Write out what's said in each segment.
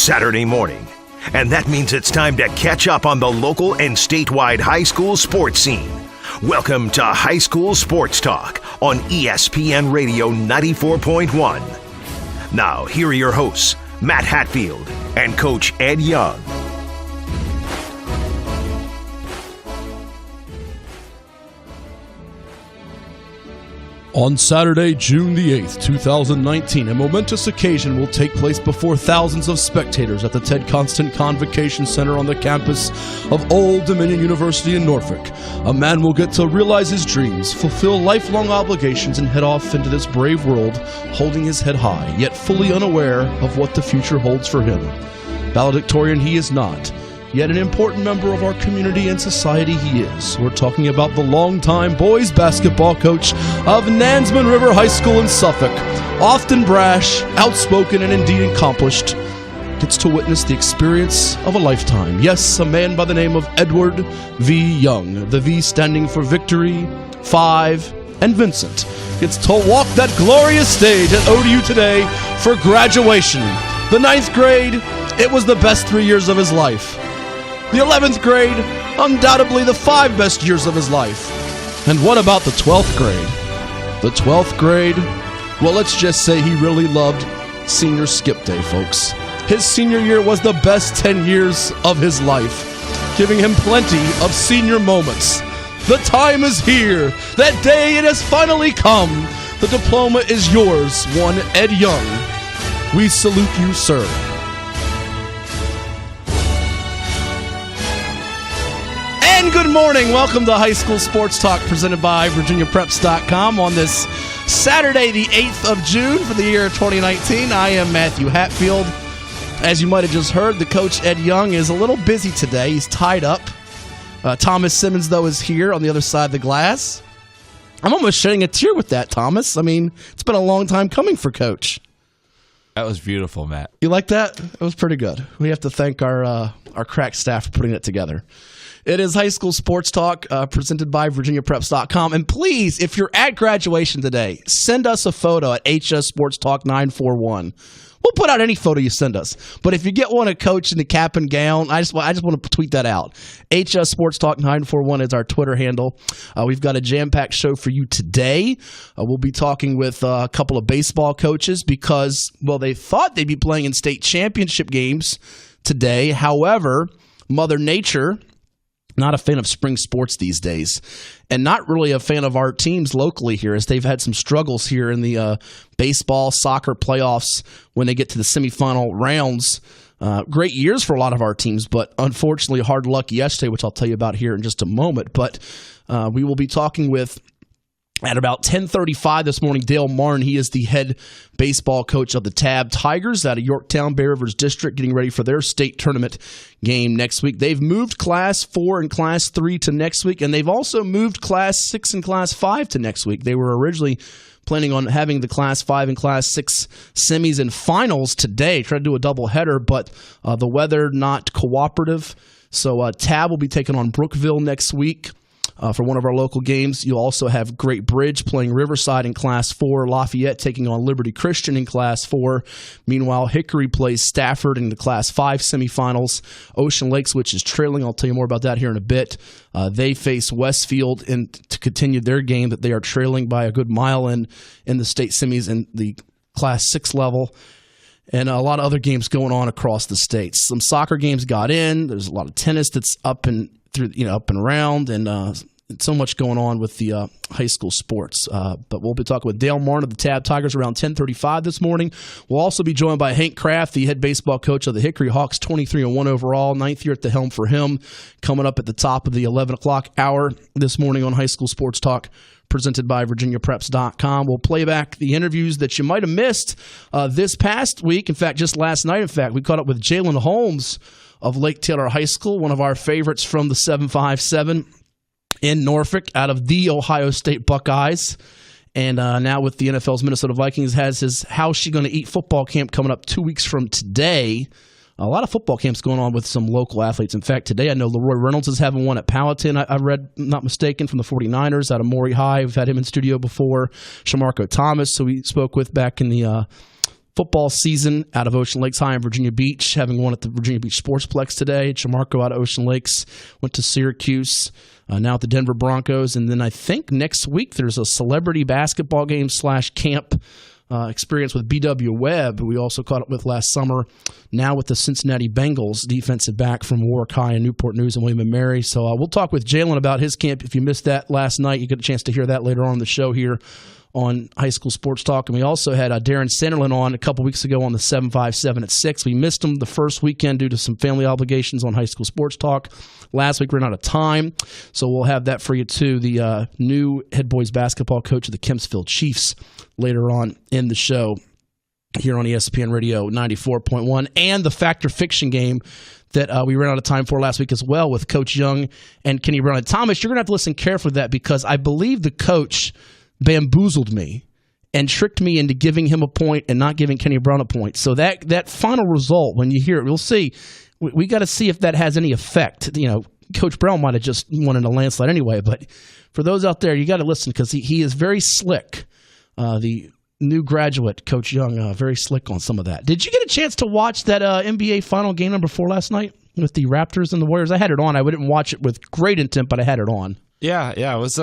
Saturday morning. And that means it's time to catch up on the local and statewide high school sports scene. Welcome to High School Sports Talk on ESPN Radio 94.1. Now, here are your hosts, Matt Hatfield and Coach Ed Young. On Saturday, June the 8th, 2019, a momentous occasion will take place before thousands of spectators at the Ted Constant Convocation Center on the campus of Old Dominion University in Norfolk. A man will get to realize his dreams, fulfill lifelong obligations, and head off into this brave world, holding his head high, yet fully unaware of what the future holds for him. Valedictorian he is not, yet an important member of our community and society he is. We're talking about the longtime boys basketball coach of Nansemond River High School in Suffolk. Often brash, outspoken, and indeed accomplished, gets to witness the experience of a lifetime. Yes, a man by the name of Edward V. Young, the V standing for Victory, 5, and Vincent, gets to walk that glorious stage at ODU today for graduation. The 9th grade, it was the best 3 years of his life. The 11th grade, undoubtedly the 5 best years of his life. And what about the 12th grade? The 12th grade, well, let's just say he really loved senior skip day, folks. His senior year was the best 10 years of his life, giving him plenty of senior moments. The time is here. That day, it has finally come. The diploma is yours, one Ed Young. We salute you, sir. And good morning. Welcome to High School Sports Talk presented by VirginiaPreps.com on this Saturday, the 8th of June for the year 2019. I am Matthew Hatfield. As you might have just heard, the coach, Ed Young, is a little busy today. He's tied up. Thomas Simmons, though, is here on the other side of the glass. I'm almost shedding a tear with that, Thomas. I mean, it's been a long time coming for Coach. That was beautiful, Matt. You like that? It was pretty good. We have to thank our crack staff for putting it together. It is High School Sports Talk presented by VirginiaPreps.com. And please, if you're at graduation today, send us a photo at HS Sports Talk 941. We'll put out any photo you send us. But if you get one of Coach in the cap and gown, I just want to tweet that out. HS Sports Talk 941 is our Twitter handle. We've got a jam-packed show for you today. We'll be talking with a couple of baseball coaches because, well, they thought they'd be playing in state championship games today. However, Mother Nature, not a fan of spring sports these days, and not really a fan of our teams locally here, as they've had some struggles here in the baseball, soccer playoffs when they get to the semifinal rounds. Great years for a lot of our teams, but unfortunately hard luck yesterday, which I'll tell you about here in just a moment. But we will be talking with, at about 10:35 this morning, Dale Marn. He is the head baseball coach of the Tabb Tigers out of Yorktown, Bay Rivers District, getting ready for their state tournament game next week. They've moved Class 4 and Class 3 to next week, and they've also moved Class 6 and Class 5 to next week. They were originally planning on having the Class 5 and Class 6 semis and finals today, try to do a doubleheader, but the weather not cooperative. So Tabb will be taking on Brookville next week. For one of our local games. You'll also have Great Bridge playing Riverside in Class 4, Lafayette taking on Liberty Christian in Class 4. Meanwhile, Hickory plays Stafford in the Class 5 semifinals. Ocean Lakes, which is trailing, I'll tell you more about that here in a bit. They face Westfield to continue their game that they are trailing by a good mile in the state semis in the Class 6 level. And a lot of other games going on across the states. Some soccer games got in. There's a lot of tennis that's up and around, and so much going on with the high school sports. But we'll be talking with Dale Marn of the Tabb Tigers around 10:35 this morning. We'll also be joined by Hank Kraft, the head baseball coach of the Hickory Hawks, 23-1 overall, 9th year at the helm for him, coming up at the top of the 11 o'clock hour this morning on High School Sports Talk, presented by VirginiaPreps.com. We'll play back the interviews that you might have missed this past week. In fact, just last night, we caught up with Jalen Holmes of Lake Taylor High School, one of our favorites from the 757 in Norfolk, out of the Ohio State Buckeyes. And now with the NFL's Minnesota Vikings, has his How's She Gonna Eat football camp coming up 2 weeks from today. A lot of football camps going on with some local athletes. In fact, today I know Leroy Reynolds is having one at Powhatan, I read, not mistaken, from the 49ers out of Maury High. We've had him in studio before. Shamarko Thomas, who we spoke with back in the Football season out of Ocean Lakes High in Virginia Beach, having one at the Virginia Beach Sportsplex today. Chamarko out of Ocean Lakes went to Syracuse, now at the Denver Broncos. And then I think next week there's a celebrity basketball game / camp experience with B.W. Webb, who we also caught up with last summer, now with the Cincinnati Bengals, defensive back from Warwick High and Newport News and William & Mary. So we'll talk with Jalen about his camp. If you missed that last night, you get a chance to hear that later on in the show here on High School Sports Talk. And we also had Darren Sanderlin on a couple weeks ago on the 757 at 6. We missed him the first weekend due to some family obligations on High School Sports Talk. Last week we ran out of time, so we'll have that for you too. The new head boys basketball coach of the Kempsville Chiefs later on in the show here on ESPN Radio 94.1, and the Fact or Fiction game that we ran out of time for last week as well with Coach Young and Kenny Brown. And Thomas, you're going to have to listen carefully to that, because I believe the coach bamboozled me and tricked me into giving him a point and not giving Kenny Brown a point. So that final result, when you hear it, we'll see. We got to see if that has any effect. You know, Coach Brown might have just won in a landslide anyway, but for those out there, you got to listen, because he is very slick. The new graduate, Coach Young, very slick on some of that. Did you get a chance to watch that NBA final game number 4 last night with the Raptors and the Warriors? I had it on. I didn't watch it with great intent, but I had it on. Yeah, it was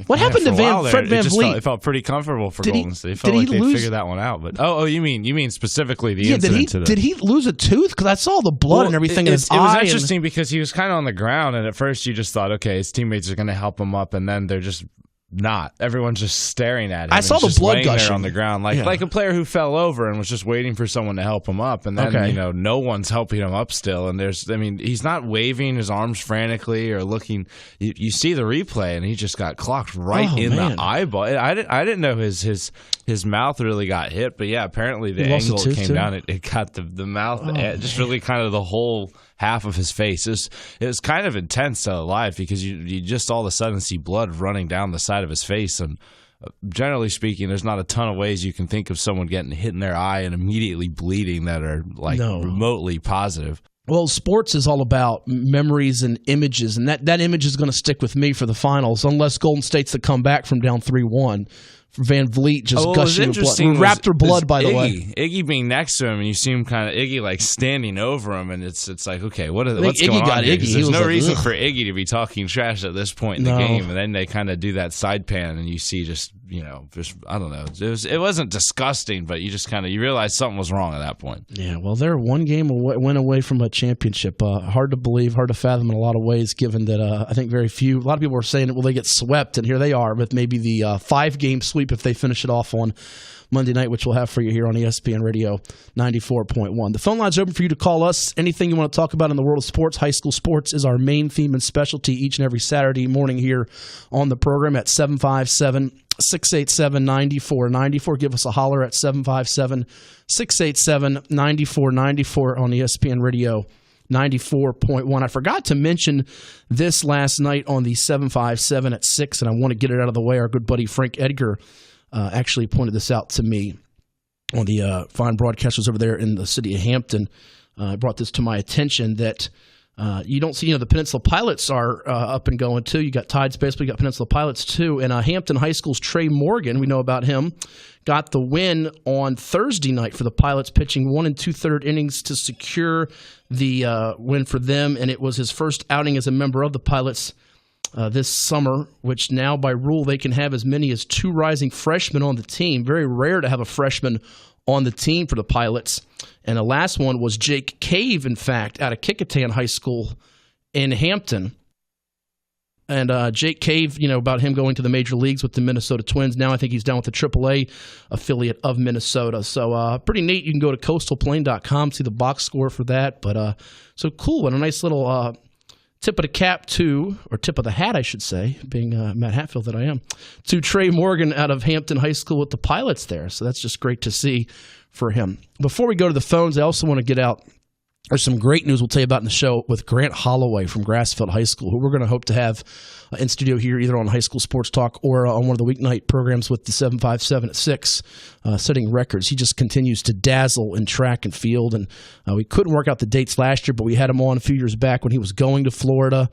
what happened to Fred Van Vliet? It felt pretty comfortable for Golden State. It felt like they figured that one out. But you mean specifically the incident? Did he lose a tooth? Because I saw the blood and everything in his eye. It was interesting because he was kind of on the ground, and at first you just thought, okay, his teammates are going to help him up, and then they're just not. Everyone's just staring at him. I saw the blood gushing there on the ground, like a player who fell over and was just waiting for someone to help him up, and then no one's helping him up still. And he's not waving his arms frantically or looking. You see the replay, and he just got clocked right in the eyeball. I didn't know his mouth really got hit, but yeah, apparently the angle it came down, it got the mouth, just really kind of the whole half of his face. It was kind of intense live, because you just all of a sudden see blood running down the side of his face, and generally speaking, there's not a ton of ways you can think of someone getting hit in their eye and immediately bleeding that are remotely positive. Well, sports is all about memories and images, and that image is going to stick with me for the finals, unless Golden State's to come back from down 3-1. Van Vliet just gushing blood. Raptor blood, by the way. Iggy being next to him, and you see him kind of Iggy like standing over him, and it's like, okay, what's Iggy going on here? There's no reason ugh. for Iggy to be talking trash at this point in the game, and then they kind of do that side pan, and you see just I don't know. It wasn't disgusting, but you just you realize something was wrong at that point. Yeah, well, they're one game went away from a championship. Hard to believe, hard to fathom in a lot of ways, given that I think a lot of people were saying, well, they get swept, and here they are with maybe the 5-game sweep if they finish it off on Monday night, which we'll have for you here on ESPN Radio 94.1. The phone line's open for you to call us. Anything you want to talk about in the world of sports. High school sports is our main theme and specialty each and every Saturday morning here on the program at 757-687-9494. Give us a holler at 757-687-9494 on ESPN Radio 94.1. I forgot to mention this last night on the 757 at 6, and I want to get it out of the way. Our good buddy Frank Edgar actually pointed this out to me on the fine broadcasters over there in the city of Hampton. Brought this to my attention that you don't see, the Peninsula Pilots are up and going too. You got Tides Baseball, you got Peninsula Pilots too. And Hampton High School's Trey Morgan, we know about him, got the win on Thursday night for the Pilots, pitching 1 2/3 innings to secure the win for them. And it was his first outing as a member of the Pilots this summer, which now by rule they can have as many as 2 rising freshmen on the team. Very rare to have a freshman on the team for the Pilots. And the last one was Jake Cave, in fact, out of Kecoughtan High School in Hampton. And Jake Cave, about him going to the major leagues with the Minnesota Twins. Now I think he's down with the AAA affiliate of Minnesota. So pretty neat. You can go to coastalplain.com, see the box score for that. But so cool, and a nice little tip of the cap tip of the hat, I should say, being Matt Hatfield that I am, to Trey Morgan out of Hampton High School with the Pilots there. So that's just great to see for him. Before we go to the phones, I also want to get out There's some great news we'll tell you about in the show with Grant Holloway from Grassfield High School, who we're going to hope to have in studio here either on High School Sports Talk or on one of the weeknight programs with the 757 at 6, setting records. He just continues to dazzle in track and field, and we couldn't work out the dates last year, but we had him on a few years back when he was going to Florida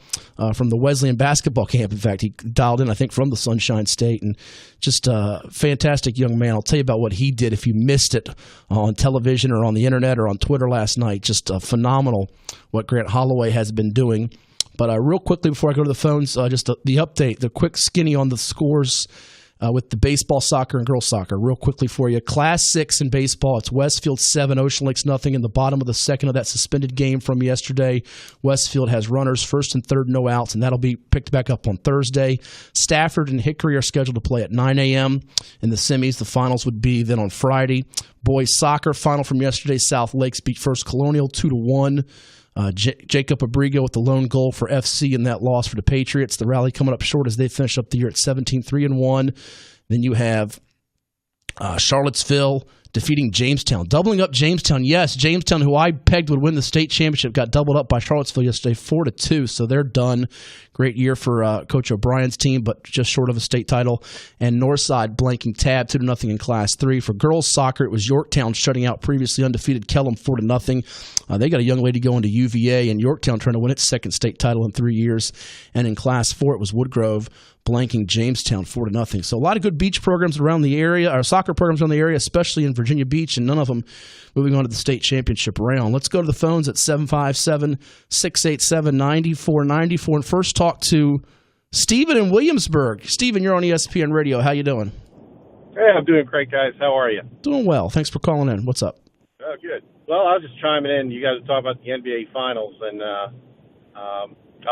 from the Wesleyan basketball camp. In fact, he dialed in, I think, from the Sunshine State, and just a fantastic young man. I'll tell you about what he did if you missed it on television or on the internet or on Twitter last night. Just phenomenal what Grant Holloway has been doing. But real quickly before I go to the phones, just the update, the quick skinny on the scores with the baseball, soccer, and girls soccer. Real quickly for you. Class 6 in baseball, it's Westfield 7, Ocean Lakes nothing. In the bottom of the second of that suspended game from yesterday, Westfield has runners first and third, no outs, and that'll be picked back up on Thursday. Stafford and Hickory are scheduled to play at 9 a.m. in the semis. The finals would be then on Friday. Boys soccer final from yesterday, South Lakes beat First Colonial 2-1. Jacob Abrigo with the lone goal for FC in that loss for the Patriots. The rally coming up short as they finish up the year at 17-3-1. Then you have Charlottesville defeating Jamestown. Doubling up Jamestown. Yes, Jamestown, who I pegged would win the state championship, got doubled up by Charlottesville yesterday, 4-2. So they're done. Great year for Coach O'Brien's team, but just short of a state title. And Northside blanking Tabb 2-0 in Class 3. For girls soccer, it was Yorktown shutting out previously undefeated Kellum 4-0. They got a young lady going to UVA, and Yorktown trying to win its second state title in 3 years. And in Class 4, it was Woodgrove blanking Jamestown 4-0. So a lot of good beach programs around the area, or soccer programs around the area, especially in Virginia Beach, and none of them moving on to the state championship round. Let's go to the phones at 757-687-9494. And first talk to Stephen in Williamsburg. Stephen, you're on ESPN Radio. How you doing? Hey, I'm doing great, guys. How are you? Doing well. Thanks for calling in. What's up? Oh, good. Well, I was just chiming in. You guys were talking about the NBA Finals, and I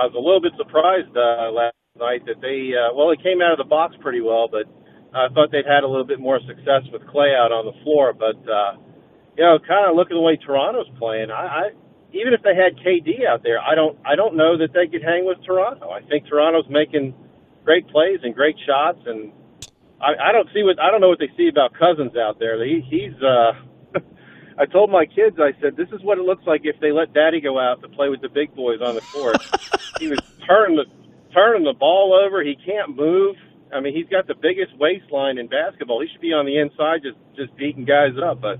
was a little bit surprised last night that they came out of the box pretty well, but I thought they'd had a little bit more success with Clay out on the floor. But, kind of looking the way Toronto's playing, I even if they had KD out there, I don't know that they could hang with Toronto. I think Toronto's making great plays and great shots, and I don't know what they see about Cousins out there. He's I told my kids, I said, this is what it looks like if they let Daddy go out to play with the big boys on the court. He was turning the ball over. He can't move. I mean, he's got the biggest waistline in basketball. He should be on the inside just beating guys up. But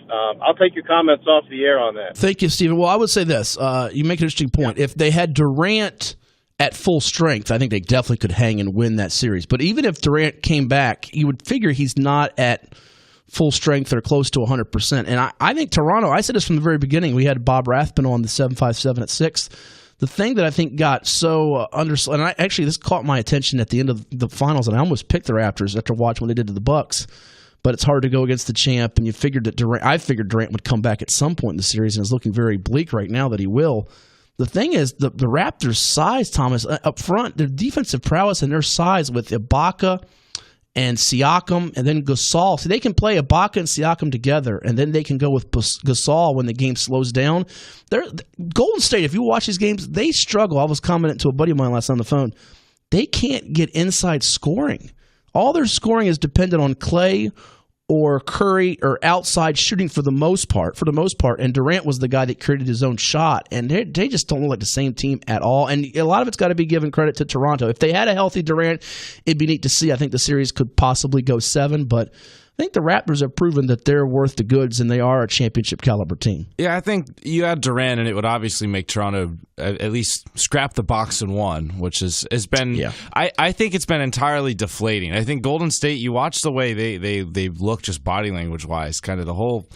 I'll take your comments off the air on that. Thank you, Stephen. Well, I would say this. You make an interesting point. If they had Durant at full strength, I think they definitely could hang and win that series. But even if Durant came back, you would figure he's not at full strength or close to 100%. And I think Toronto, I said this from the very beginning. We had Bob Rathbun on the 757 at 6. The thing that I think got so this caught my attention at the end of the finals, and I almost picked the Raptors after watching what they did to the Bucks. But it's hard to go against the champ, and I figured Durant would come back at some point in the series, and it's looking very bleak right now that he will. The thing is, the Raptors' size, Thomas, up front, their defensive prowess and their size with Ibaka and Siakam, and then Gasol. So they can play Ibaka and Siakam together, and then they can go with Gasol when the game slows down. Golden State, if you watch these games, they struggle. I was commenting to a buddy of mine last night on the phone. They can't get inside scoring. All their scoring is dependent on Clay or Curry or outside shooting for the most part. And Durant was the guy that created his own shot. And they just don't look like the same team at all. And a lot of it's got to be given credit to Toronto. If they had a healthy Durant, it'd be neat to see. I think the series could possibly go 7, but I think the Raptors have proven that they're worth the goods and they are a championship caliber team. Yeah, I think you add Durant and it would obviously make Toronto at least scrap the box and one, which has been. Yeah. I think it's been entirely deflating. I think Golden State. You watch the way they look just body language wise, kind of the whole.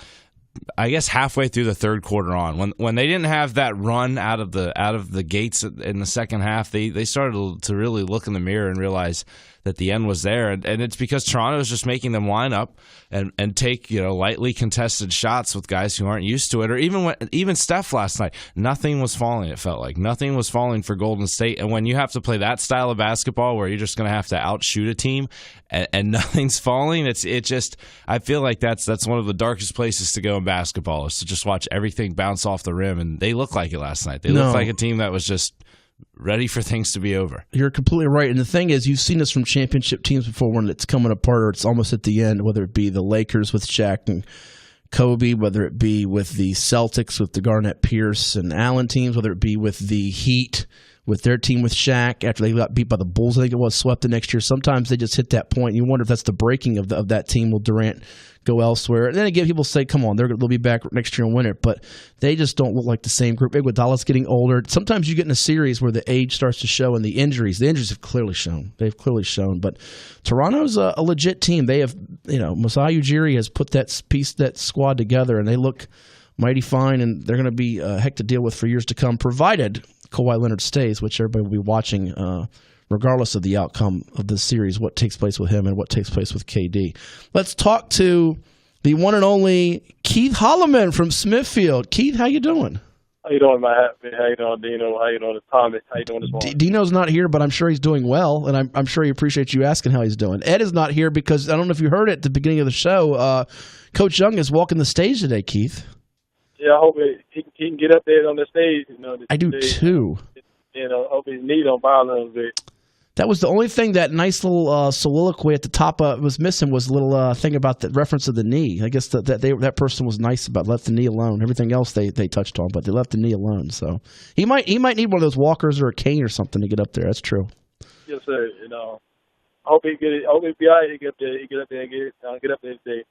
I guess halfway through the third quarter on, when they didn't have that run out of the gates in the second half, they started to really look in the mirror and realize that the end was there, and it's because Toronto is just making them line up and take lightly contested shots with guys who aren't used to it. Or even Steph last night, nothing was falling. It felt like nothing was falling for Golden State. And when you have to play that style of basketball where you're just going to have to outshoot a team and nothing's falling, it just I feel like that's one of the darkest places to go in basketball, is to just watch everything bounce off the rim. And they looked like it last night. They looked like a team that was just ready for things to be over. You're completely right. And the thing is, you've seen this from championship teams before when it's coming apart or it's almost at the end, whether it be the Lakers with Shaq and Kobe, whether it be with the Celtics, with the Garnett Pierce and Allen teams, whether it be with the Heat, with their team with Shaq after they got beat by the Bulls, I think it was, swept the next year. Sometimes they just hit that point. You wonder if that's the breaking of that team. Will Durant go elsewhere? And then again, people say, come on, they'll be back next year and win it. But they just don't look like the same group. Iguodala's getting older. Sometimes you get in a series where the age starts to show and the injuries have clearly shown. They've clearly shown. But Toronto's a legit team. They have, Masai Ujiri has put that squad together, and they look mighty fine, and they're going to be a heck to deal with for years to come, provided Kawhi Leonard stays, which everybody will be watching regardless of the outcome of this series, what takes place with him and what takes place with KD. Let's talk to the one and only Keith Holloman from Smithfield. Keith, how you doing? How you doing, my Hatfield? How you doing, Dino? How you doing, Thomas? How you doing this morning? Dino's not here, but I'm sure he's doing well, and I'm sure he appreciates you asking how he's doing. Ed is not here because I don't know if you heard it at the beginning of the show. Coach Young is walking the stage today, Keith. Yeah, I hope he can get up there on the stage. I do too. Hope his knee don't bother a little bit. That was the only thing that nice little soliloquy at the top was missing was a little thing about the reference of the knee. I guess that person was nice about left the knee alone. Everything else they touched on, but they left the knee alone. So he might need one of those walkers or a cane or something to get up there. That's true. Yes, sir. I hope he get it. I hope he be all right. He get up there. He get up there and get up there today.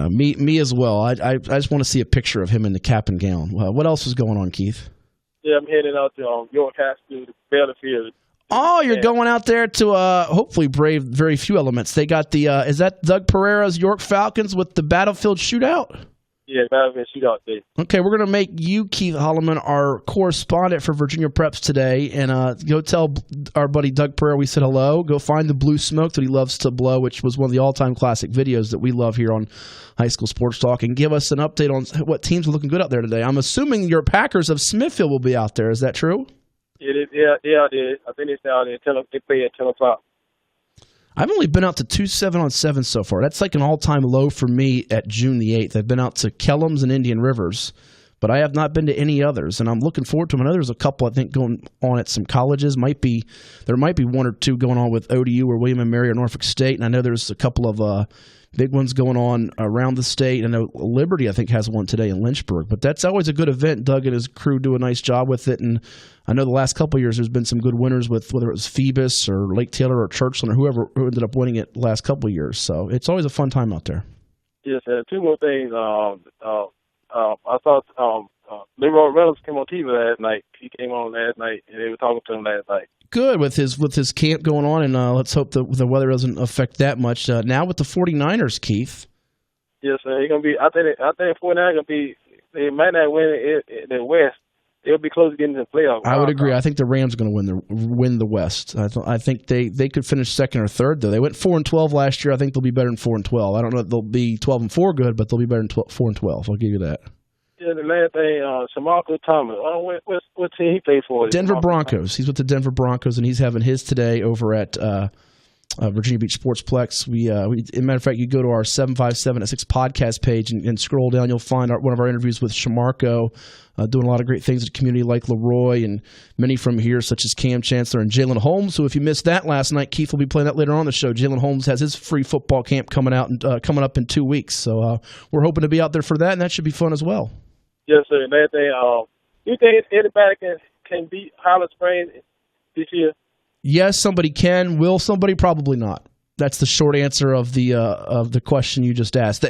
Me as well. I just want to see a picture of him in the cap and gown. What else is going on, Keith? Yeah, I'm heading out to York Hatfield, Battlefield. Oh, you're going out there to hopefully brave very few elements. They got the is that Doug Pereira's York Falcons with the Battlefield Shootout? Yeah, Battlefield Shootout day. Okay, we're gonna make you, Keith Holloman, our correspondent for Virginia Preps today, and go tell our buddy Doug Pereira we said hello. Go find the blue smoke that he loves to blow, which was one of the all-time classic videos that we love here on High School Sports Talk, and give us an update on what teams are looking good out there today. I'm assuming your Packers of Smithfield will be out there. Is that true? Yeah, I did. I think it's out there. They play at 10 o'clock. I've only been out to 2 7-on-7 so far. That's like an all-time low for me at June the 8th. I've been out to Kellums and Indian Rivers, but I have not been to any others, and I'm looking forward to them. I know there's a couple, I think, going on at some colleges. There might be one or two going on with ODU or William & Mary or Norfolk State, and I know there's a couple of big ones going on around the state. I know Liberty, I think, has one today in Lynchburg, but that's always a good event. Doug and his crew do a nice job with it, and I know the last couple of years there's been some good winners with whether it was Phoebus or Lake Taylor or Churchland or whoever who ended up winning it the last couple of years. So it's always a fun time out there. Yes, two more things. I thought Leroy Reynolds came on TV last night. He came on last night, and they were talking to him last night. Good with his camp going on, and let's hope the weather doesn't affect that much. Now with the 49ers, Keith. Yes, sir. He's gonna be. I think 49ers gonna be. They might not win the West. They'll be close to getting to the playoffs. I would agree. I think the Rams are going to win the West. I think they could finish second or third though. They went 4-12 last year. I think they'll be better than 4-12. I don't know if they'll be 12-4 good, but they'll be better than 4-12. I'll give you that. Yeah, the last thing, Shamarko Thomas. What team he played for? Denver Broncos. He's with the Denver Broncos, and he's having his today over at Virginia Beach Sportsplex. As a matter of fact, you go to our 757 at 6 podcast page and scroll down. You'll find one of our interviews with Shamarko, doing a lot of great things in the community like Leroy and many from here, such as Cam Chancellor and Jalen Holmes. So if you missed that last night, Keith will be playing that later on in the show. Jalen Holmes has his free football camp coming up in 2 weeks. So we're hoping to be out there for that, and that should be fun as well. Yes, sir. And that thing, you think anybody can beat Holland Springs this year? Yes, somebody can. Will somebody? Probably not. That's the short answer of the question you just asked.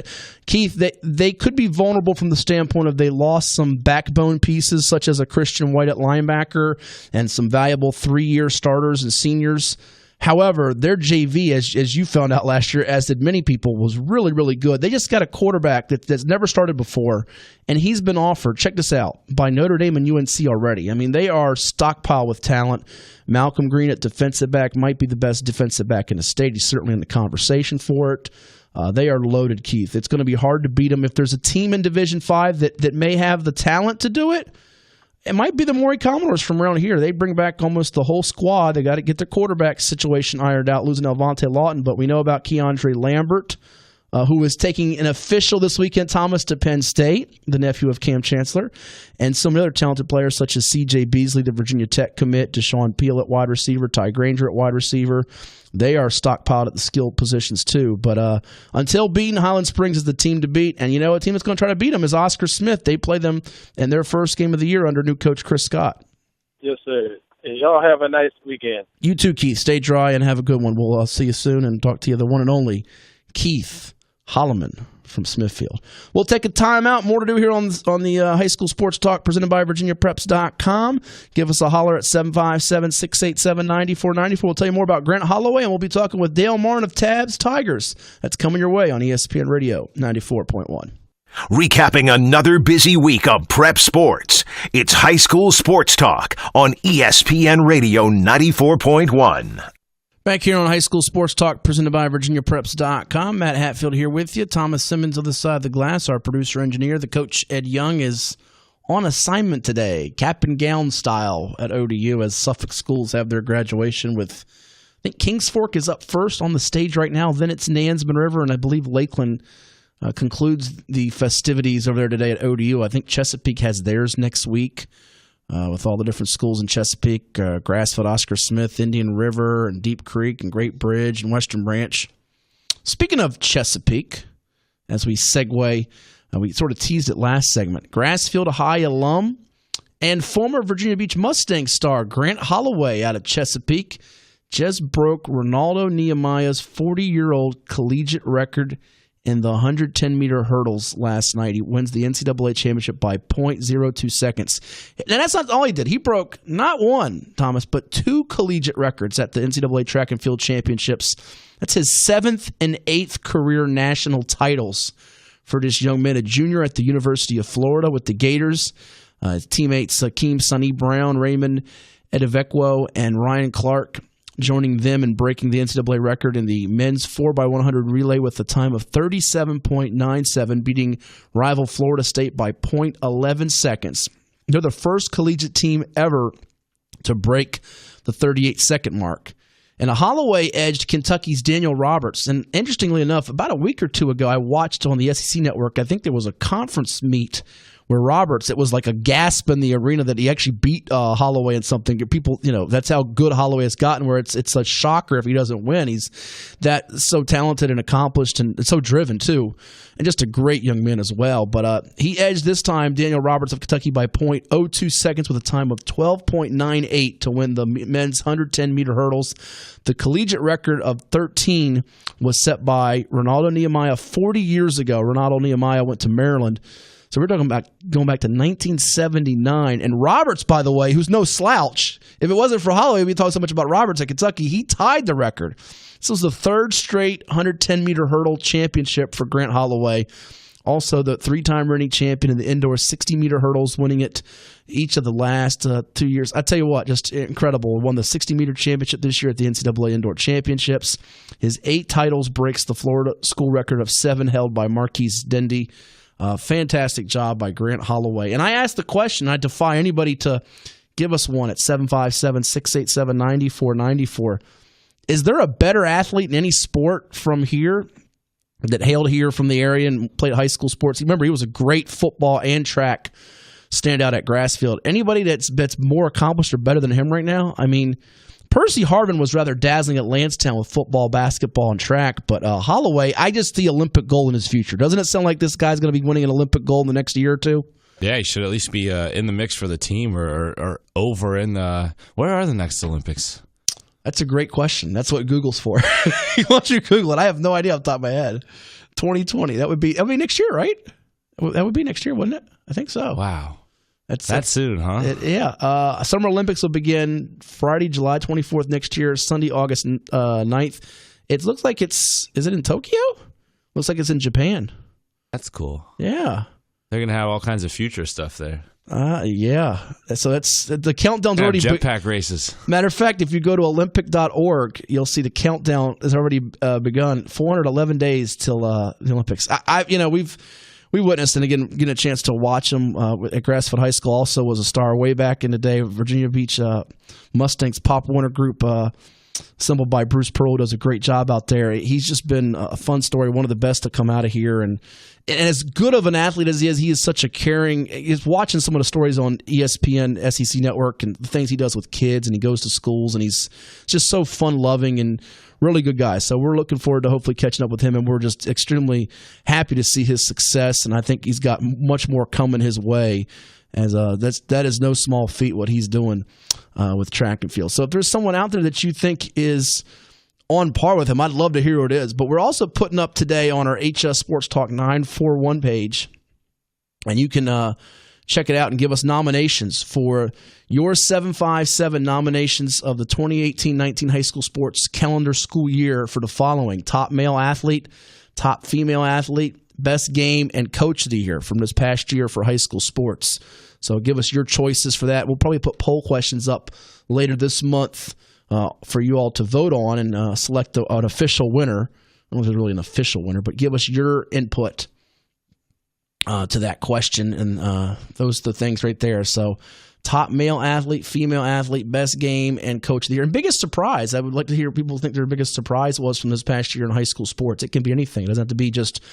Keith, they could be vulnerable from the standpoint of they lost some backbone pieces, such as a Christian White at linebacker and some valuable 3-year starters and seniors. However, their JV, as you found out last year, as did many people, was really, really good. They just got a quarterback that's never started before, and he's been offered, check this out, by Notre Dame and UNC already. I mean, they are stockpiled with talent. Malcolm Green at defensive back might be the best defensive back in the state. He's certainly in the conversation for it. They are loaded, Keith. It's going to be hard to beat them. If there's a team in Division V that may have the talent to do it, it might be the Maury Commodores from around here. They bring back almost the whole squad. They got to get their quarterback situation ironed out, losing Alvante Lawton. But we know about Keandre Lambert who is taking an official this weekend, Thomas, to Penn State, the nephew of Cam Chancellor, and some other talented players such as C.J. Beasley, the Virginia Tech commit, Deshaun Peel at wide receiver, Ty Granger at wide receiver. They are stockpiled at the skilled positions too. But until beating Highland Springs is the team to beat, and a team that's going to try to beat them is Oscar Smith. They play them in their first game of the year under new coach Chris Scott. Yes, sir. And y'all have a nice weekend. You too, Keith. Stay dry and have a good one. We'll see you soon and talk to you, the one and only Keith Holloman from Smithfield. We'll take a timeout. More to do here on the High School Sports Talk presented by VirginiaPreps.com. Give us a holler at 757-687-9494. We'll tell you more about Grant Holloway, and we'll be talking with Dale Marn of Tabb's Tigers. That's coming your way on ESPN Radio 94.1. Recapping another busy week of prep sports, it's High School Sports Talk on ESPN Radio 94.1. Back here on High School Sports Talk presented by VirginiaPreps.com. Matt Hatfield here with you. Thomas Simmons on the side of the glass, our producer-engineer. The coach, Ed Young, is on assignment today, cap and gown style at ODU as Suffolk schools have their graduation with, I think Kings Fork is up first on the stage right now. Then it's Nansemond River, and I believe Lakeland concludes the festivities over there today at ODU. I think Chesapeake has theirs next week with all the different schools in Chesapeake, Grassfield, Oscar Smith, Indian River, and Deep Creek, and Great Bridge, and Western Branch. Speaking of Chesapeake, as we segue, we sort of teased it last segment, Grassfield High alum and former Virginia Beach Mustang star Grant Holloway out of Chesapeake just broke Ronaldo Nehemiah's 40-year-old collegiate record in the 110-meter hurdles last night. He wins the NCAA championship by 0.02 seconds. And that's not all he did. He broke not one, Thomas, but two collegiate records at the NCAA Track and Field championships. That's his 7th and 8th career national titles for this young man, a junior at the University of Florida with the Gators. His teammates Akeem Sonny Brown, Raymond Edevequo, and Ryan Clark joining them in breaking the NCAA record in the men's 4x100 relay with a time of 37.97, beating rival Florida State by 0.11 seconds. They're the first collegiate team ever to break the 38-second mark. And Holloway edged Kentucky's Daniel Roberts. And interestingly enough, about a week or two ago, I watched on the SEC Network, I think there was a conference meet where Roberts, it was like a gasp in the arena that he actually beat Holloway in something. People, that's how good Holloway has gotten, where it's a shocker if he doesn't win. He's that so talented and accomplished and so driven too, and just a great young man as well. But he edged this time Daniel Roberts of Kentucky by 0.02 seconds with a time of 12.98 to win the men's 110-meter hurdles. The collegiate record of 13 was set by Ronaldo Nehemiah 40 years ago. Ronaldo Nehemiah went to Maryland. So we're talking about going back to 1979. And Roberts, by the way, who's no slouch, if it wasn't for Holloway, we'd talk so much about Roberts at Kentucky. He tied the record. This was the third straight 110-meter hurdle championship for Grant Holloway. Also the three-time reigning champion in the indoor 60-meter hurdles, winning it each of the last 2 years. I tell you what, just incredible. Won the 60-meter championship this year at the NCAA Indoor Championships. His 8 titles breaks the Florida school record of 7 held by Marquise Dendy. Fantastic job by Grant Holloway. And I asked the question, I defy anybody to give us one at 757-687-9494. Is there a better athlete in any sport from here that hailed here from the area and played high school sports? Remember, he was a great football and track standout at Grassfield. Anybody that's more accomplished or better than him right now? I mean, Percy Harvin was rather dazzling at Lansdowne with football, basketball, and track, but Holloway, I just see Olympic gold in his future. Doesn't it sound like this guy's going to be winning an Olympic gold in the next year or two? Yeah, he should at least be in the mix for the team or over in the – where are the next Olympics? That's a great question. That's what Google's for. Why don't you Google it? I have no idea off the top of my head. 2020. That would be next year, right? That would be next year, wouldn't it? I think so. Wow. That's soon, huh? Yeah. Summer Olympics will begin Friday, July 24th next year, Sunday, August 9th. It looks like is it in Tokyo? Looks like it's in Japan. That's cool. Yeah. They're going to have all kinds of future stuff there. Yeah. So that's the countdown's already jetpack races. Matter of fact, if you go to Olympic.org, you'll see the countdown has already begun. 411 days till the Olympics. We witnessed, and again, getting a chance to watch him at Grassfield High School. Also was a star way back in the day. Virginia Beach Mustangs Pop Warner Group assembled by Bruce Pearl, who does a great job out there. He's just been a fun story, one of the best to come out of here. And as good of an athlete as he is such a caring. He's watching some of the stories on ESPN, SEC Network, and the things he does with kids, and he goes to schools, and he's just so fun-loving and really good guy. So we're looking forward to hopefully catching up with him, and we're just extremely happy to see his success, and I think he's got much more coming his way. As that is no small feat what he's doing with track and field. So if there's someone out there that you think is on par with him, I'd love to hear who it is. But we're also putting up today on our HS Sports Talk 941 page, and you can check it out and give us nominations for your 757 nominations of the 2018-19 high school sports calendar school year for the following: top male athlete, top female athlete, best game, and coach of the year from this past year for high school sports. So give us your choices for that. We'll probably put poll questions up later this month for you all to vote on and select an official winner. I don't know if there's really an official winner, but give us your input to that question, and those are the things right there. So top male athlete, female athlete, best game, and coach of the year. And biggest surprise, I would like to hear people think their biggest surprise was from this past year in high school sports. It can be anything. It doesn't have to be just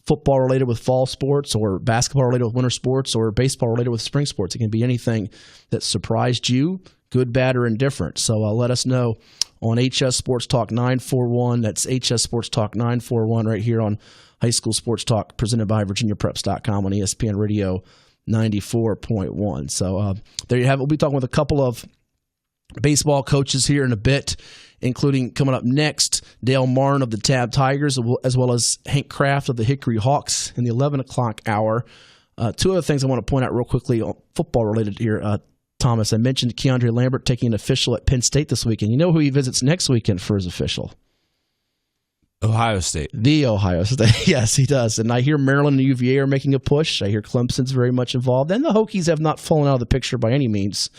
football related with fall sports, or basketball related with winter sports, or baseball related with spring sports. It can be anything that surprised you, good, bad, or indifferent. So let us know on HS Sports Talk 941. That's HS Sports Talk 941 right here on High School Sports Talk, presented by VirginiaPreps.com on ESPN Radio 94.1. So there you have it. We'll be talking with a couple of baseball coaches here in a bit, including coming up next, Dale Marn of the Tabb Tigers, as well as Hank Kraft of the Hickory Hawks in the 11 o'clock hour. Two other things I want to point out real quickly, football related here. Thomas, I mentioned Keandre Lambert taking an official at Penn State this weekend. You know who he visits next weekend for his official? Ohio State. The Ohio State. Yes, he does. And I hear Maryland and UVA are making a push. I hear Clemson's very much involved. And the Hokies have not fallen out of the picture by any means.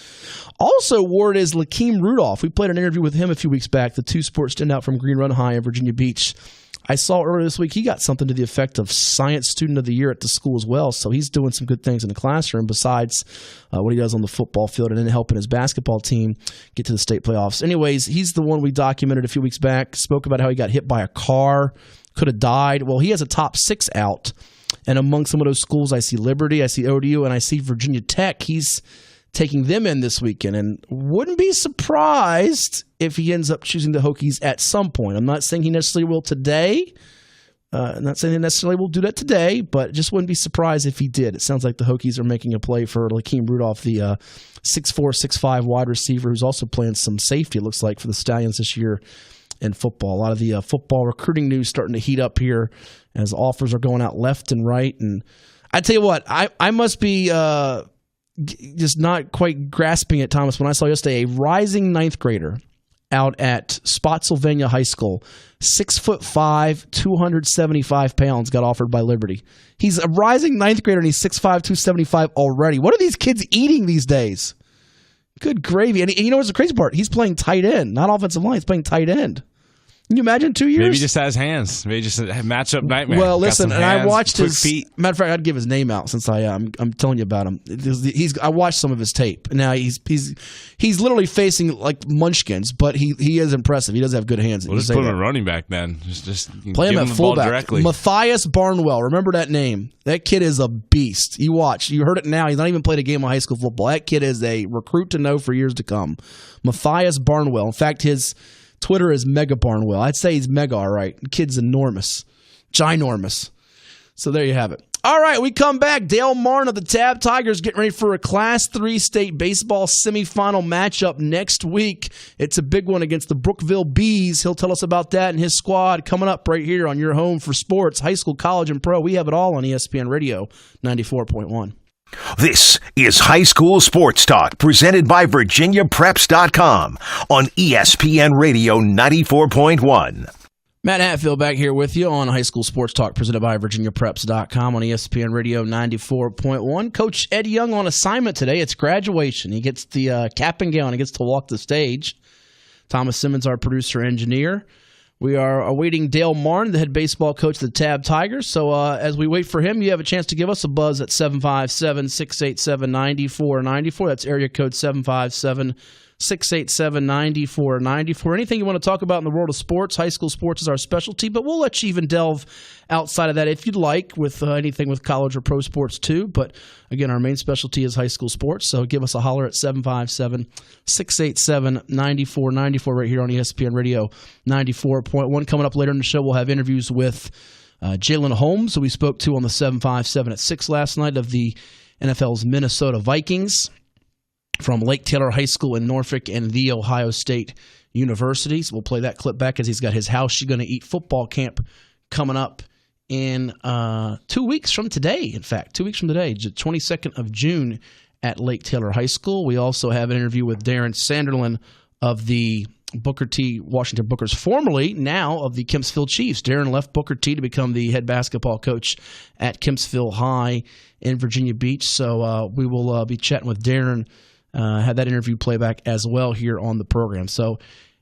Also, word is Lakeem Rudolph. We played an interview with him a few weeks back, the two-sport standout from Green Run High in Virginia Beach. I saw earlier this week he got something to the effect of Science Student of the Year at the school as well. So he's doing some good things in the classroom besides what he does on the football field, and then helping his basketball team get to the state playoffs. Anyways, he's the one we documented a few weeks back, spoke about how he got hit by a car, could have died. Well, he has a top 6 out. And among some of those schools, I see Liberty, I see ODU, and I see Virginia Tech. He's taking them in this weekend, and wouldn't be surprised if he ends up choosing the Hokies at some point. I'm not saying he necessarily will today. I'm not saying he necessarily will do that today, but just wouldn't be surprised if he did. It sounds like the Hokies are making a play for Lakeem Rudolph, the 6'4", 6'5" wide receiver who's also playing some safety, it looks like, for the Stallions this year in football. A lot of the football recruiting news starting to heat up here as offers are going out left and right. And I tell you what, I must be just not quite grasping it, Thomas, when I saw yesterday a rising 9th grader out at Spotsylvania High School, 6'5", 275 pounds, got offered by Liberty. He's a rising 9th grader, and he's 6'5", 275 already. What are these kids eating these days? Good gravy. And you know what's the crazy part? He's playing tight end, not offensive line. He's playing tight end. Can you imagine 2 years? Maybe he just has hands. Maybe just a matchup nightmare. Well, listen, and hands, I watched his feet. Matter of fact, I'd give his name out since I'm telling you about him. I watched some of his tape. Now he's literally facing like munchkins, but he is impressive. He does have good hands. We'll just put him at running back then. Just play him at fullback. Directly. Matthias Barnwell. Remember that name. That kid is a beast. You watch. You heard it now. He's not even played a game of high school football. That kid is a recruit to know for years to come. Matthias Barnwell. In fact, his Twitter is Mega Barnwell. I'd say he's mega, all right. The kid's enormous. Ginormous. So there you have it. All right, we come back. Dale Marn of the Tabb Tigers getting ready for a Class 3 state baseball semifinal matchup next week. It's a big one against the Brookville Bees. He'll tell us about that and his squad coming up right here on your home for sports, high school, college, and pro. We have it all on ESPN Radio 94.1. This is High School Sports Talk, presented by VirginiaPreps.com on ESPN Radio 94.1. Matt Hatfield back here with you on High School Sports Talk, presented by VirginiaPreps.com on ESPN Radio 94.1. Coach Ed Young on assignment today. It's graduation. He gets the cap and gown. He gets to walk the stage. Thomas Simmons, our producer engineer. We are awaiting Dale Marn, the head baseball coach of the Tabb Tigers. So as we wait for him, you have a chance to give us a buzz at 757-687-9494. That's area code 687-9494. Anything you want to talk about in the world of sports, high school sports is our specialty, but we'll let you even delve outside of that if you'd like with anything with college or pro sports too. But again, our main specialty is high school sports, so give us a holler at 757-687-9494 right here on ESPN Radio 94.1. Coming up later in the show, we'll have interviews with Jalen Holmes, who we spoke to on the 757 at 6 last night, of the NFL's Minnesota Vikings, from Lake Taylor High School in Norfolk and The Ohio State University. So we'll play that clip back as he's got his House You Gonna Eat football camp coming up in 2 weeks from today. In fact, 2 weeks from today, 22nd of June at Lake Taylor High School. We also have an interview with Darren Sanderlin of the Booker T. Washington Bookers, formerly now of the Kempsville Chiefs. Darren left Booker T to become the head basketball coach at Kempsville High in Virginia Beach. So we will be chatting with Darren. Had that interview playback as well here on the program. So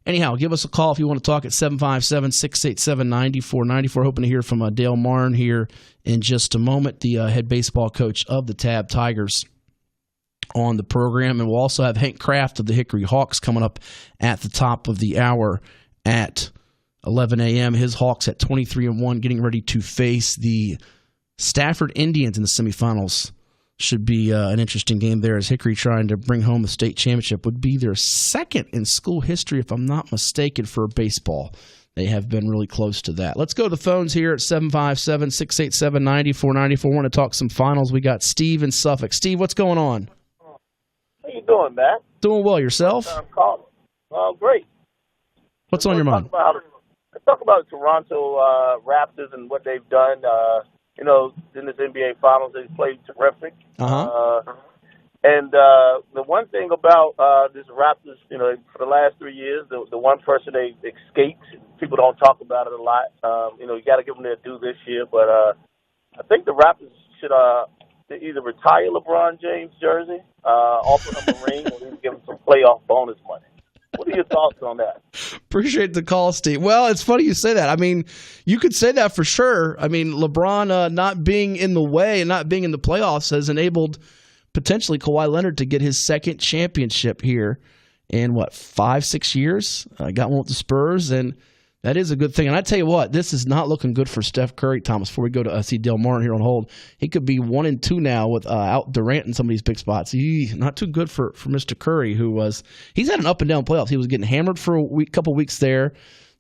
anyhow, give us a call if you want to talk at 757-687-9494. Hoping to hear from Dale Marn here in just a moment, the head baseball coach of the Tabb Tigers on the program. And we'll also have Hank Kraft of the Hickory Hawks coming up at the top of the hour at 11 a.m. His Hawks at 23-1, getting ready to face the Stafford Indians in the semifinals. Should be an interesting game there, as Hickory trying to bring home a state championship. Would be their second in school history, if I'm not mistaken, for baseball. They have been really close to that. Let's go to the phones here at 757-687-9494. Want to talk some finals. We got Steve in Suffolk. Steve, what's going on? How you doing, Matt? Doing well. Yourself? Great. What's on your mind? Let's talk about the Toronto Raptors and what they've done. In this NBA Finals, they played terrific. And the one thing about this Raptors, for the last 3 years, the one person they escaped, people don't talk about it a lot. You got to give them their due this year. But I think the Raptors should either retire LeBron James' jersey, offer him a ring, or even give him some playoff bonus money. What are your thoughts on that? Appreciate the call, Steve. Well, it's funny you say that. I mean, you could say that for sure. I mean, LeBron not being in the way and not being in the playoffs has enabled potentially Kawhi Leonard to get his second championship here in, 5-6 years? Got one with the Spurs, and that is a good thing. And I tell you what, this is not looking good for Steph Curry, Thomas, before we go to see Dale Marn here on hold. He could be 1-2 now with out Durant in some of these big spots. Not too good for Mr. Curry, he's had an up and down playoffs. He was getting hammered for a couple weeks there.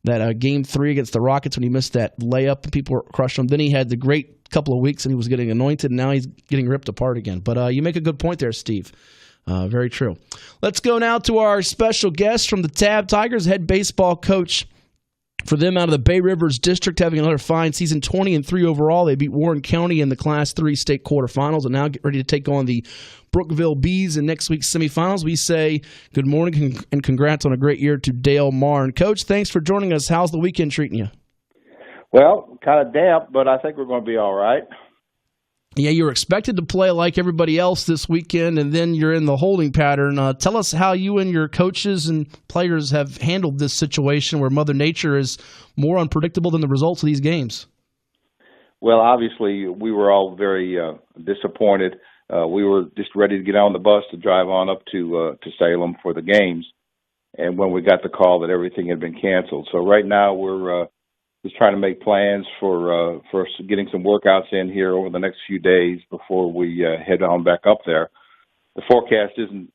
That game 3 against the Rockets when he missed that layup and people were crushing him. Then he had the great couple of weeks and he was getting anointed, and now he's getting ripped apart again. But you make a good point there, Steve. Very true. Let's go now to our special guest from the Tabb Tigers, head baseball coach for them out of the Bay Rivers District, having another fine season, 20-3 overall. They beat Warren County in the Class 3 state quarterfinals and now get ready to take on the Brookville Bees in next week's semifinals. We say good morning and congrats on a great year to Dale Marn. Coach, thanks for joining us. How's the weekend treating you? Well, kind of damp, but I think we're going to be all right. Yeah, you were expected to play like everybody else this weekend, and then you're in the holding pattern. Tell us how you and your coaches and players have handled this situation where Mother Nature is more unpredictable than the results of these games. Well, obviously, we were all very disappointed. We were just ready to get on the bus to drive on up to Salem for the games, and when we got the call that everything had been canceled. So right now we're just trying to make plans for getting some workouts in here over the next few days before we head on back up there. The forecast isn't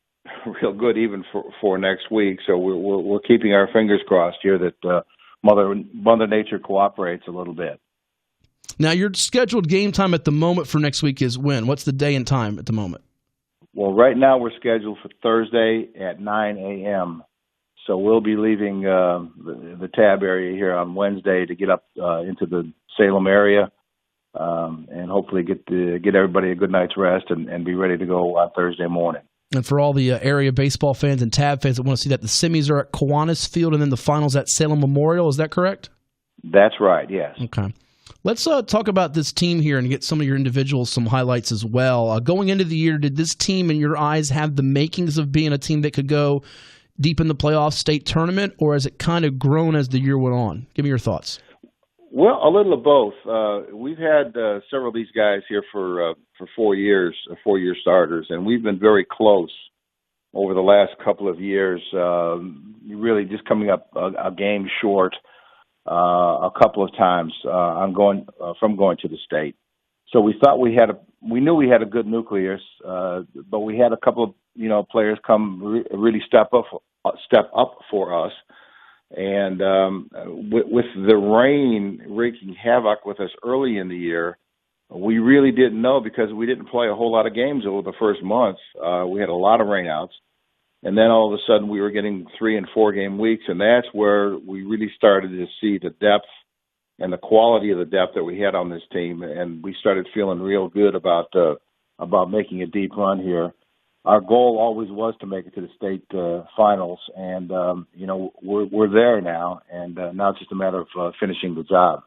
real good even for next week, so we're keeping our fingers crossed here that Mother Nature cooperates a little bit. Now, your scheduled game time at the moment for next week is when? What's the day and time at the moment? Well, right now we're scheduled for Thursday at 9 a.m., so we'll be leaving the Tabb area here on Wednesday to get up into the Salem area and hopefully get everybody a good night's rest and be ready to go on Thursday morning. And for all the area baseball fans and Tabb fans that want to see that, the semis are at Kiwanis Field and then the finals at Salem Memorial. Is that correct? That's right, yes. Okay. Let's talk about this team here and get some of your individuals some highlights as well. Going into the year, did this team, in your eyes, have the makings of being a team that could go deep in the playoff state tournament, or has it kind of grown as the year went on? Give me your thoughts. Well, a little of both. We've had several of these guys here for 4 years, 4-year starters, and we've been very close over the last couple of years, really just coming up a game short a couple of times from going to the state. So we thought we knew we had a good nucleus, but we had a couple of players come really step up for us, and with the rain wreaking havoc with us early in the year, we really didn't know because we didn't play a whole lot of games over the first month. We had a lot of rainouts. And then all of a sudden we were getting 3 and 4 game weeks, and that's where we really started to see the depth and the quality of the depth that we had on this team, and we started feeling real good about making a deep run here. Our goal always was to make it to the state finals, and we're there now, and now it's just a matter of finishing the job.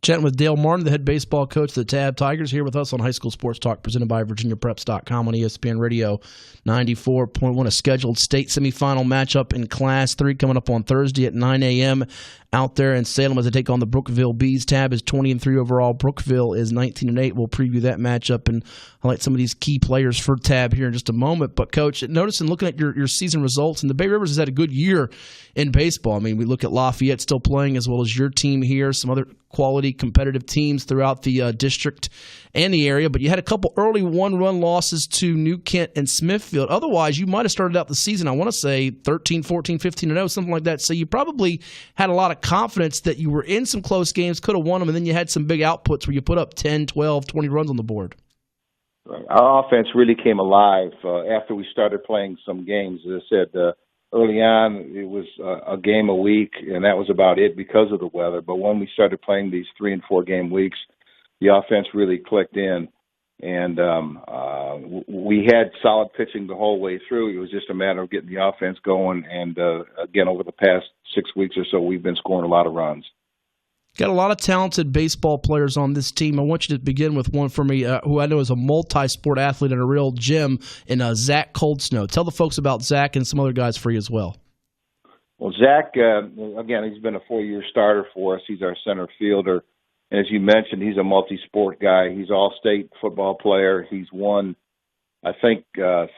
Chatting with Dale Marn, the head baseball coach of the Tabb Tigers, here with us on High School Sports Talk, presented by VirginiaPreps.com on ESPN Radio 94.1. A scheduled state semifinal matchup in Class 3 coming up on Thursday at 9 a.m. out there in Salem as they take on the Brookville Bees. Tabb is 20-3 overall. Brookville is 19-8. We'll preview that matchup and highlight some of these key players for Tabb here in just a moment. But, Coach, noticing looking at your season results, and the Bay Rivers has had a good year in baseball. I mean, we look at Lafayette still playing as well as your team here, some other quality competitive teams throughout the district and the area, but you had a couple early one-run losses to New Kent and Smithfield. Otherwise, you might have started out the season, I want to say, 13, 14, 15-0, something like that. So you probably had a lot of confidence that you were in some close games, could have won them, and then you had some big outputs where you put up 10, 12, 20 runs on the board. Our offense really came alive after we started playing some games. As I said, early on, it was a game a week, and that was about it because of the weather. But when we started playing these 3 and 4 game weeks, the offense really clicked in, and we had solid pitching the whole way through. It was just a matter of getting the offense going, and again, over the past 6 weeks or so, we've been scoring a lot of runs. Got a lot of talented baseball players on this team. I want you to begin with one for me who I know is a multi-sport athlete and a real gem in Zach Coldsnow. Tell the folks about Zach and some other guys for you as well. Well, Zach, again, he's been a 4-year starter for us. He's our center fielder. And as you mentioned, he's a multi-sport guy. He's an all-state football player. He's won, I think,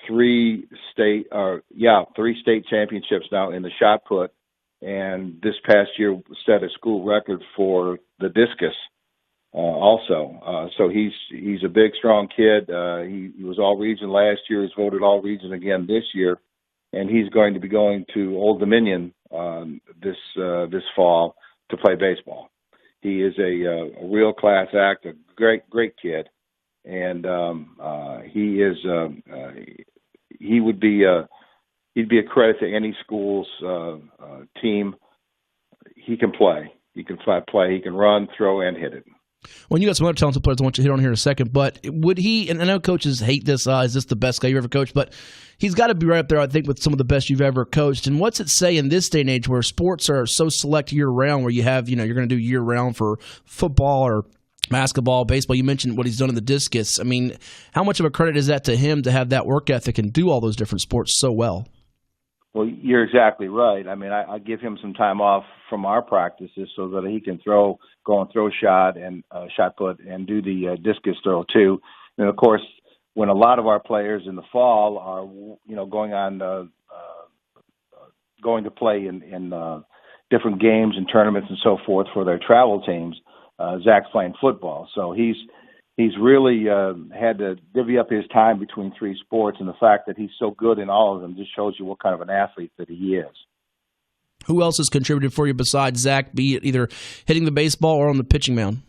3 state championships now in the shot put. And this past year set a school record for the discus also. So he's a big, strong kid. He was all-region last year. He's voted all-region again this year. And he's going to be going to Old Dominion this fall to play baseball. He is a real class act, a great kid. And he'd be a credit to any school's team. He can play. He can play. He can run, throw, and hit it. Well, you got some other talented players I want you to hit on here in a second, but would he, and I know coaches hate this, is this the best guy you ever coached, but he's got to be right up there, I think, with some of the best you've ever coached. And what's it say in this day and age where sports are so select year-round, where you have, you're going to do year-round for football or basketball, baseball? You mentioned what he's done in the discus. I mean, how much of a credit is that to him to have that work ethic and do all those different sports so well? Well, you're exactly right. I mean, I give him some time off from our practices so that he can go and throw shot put and do the discus throw too. And of course, when a lot of our players in the fall are, going to play in different games and tournaments and so forth for their travel teams, Zach's playing football. So he's really had to divvy up his time between 3 sports, and the fact that he's so good in all of them just shows you what kind of an athlete that he is. Who else has contributed for you besides Zach, be it either hitting the baseball or on the pitching mound?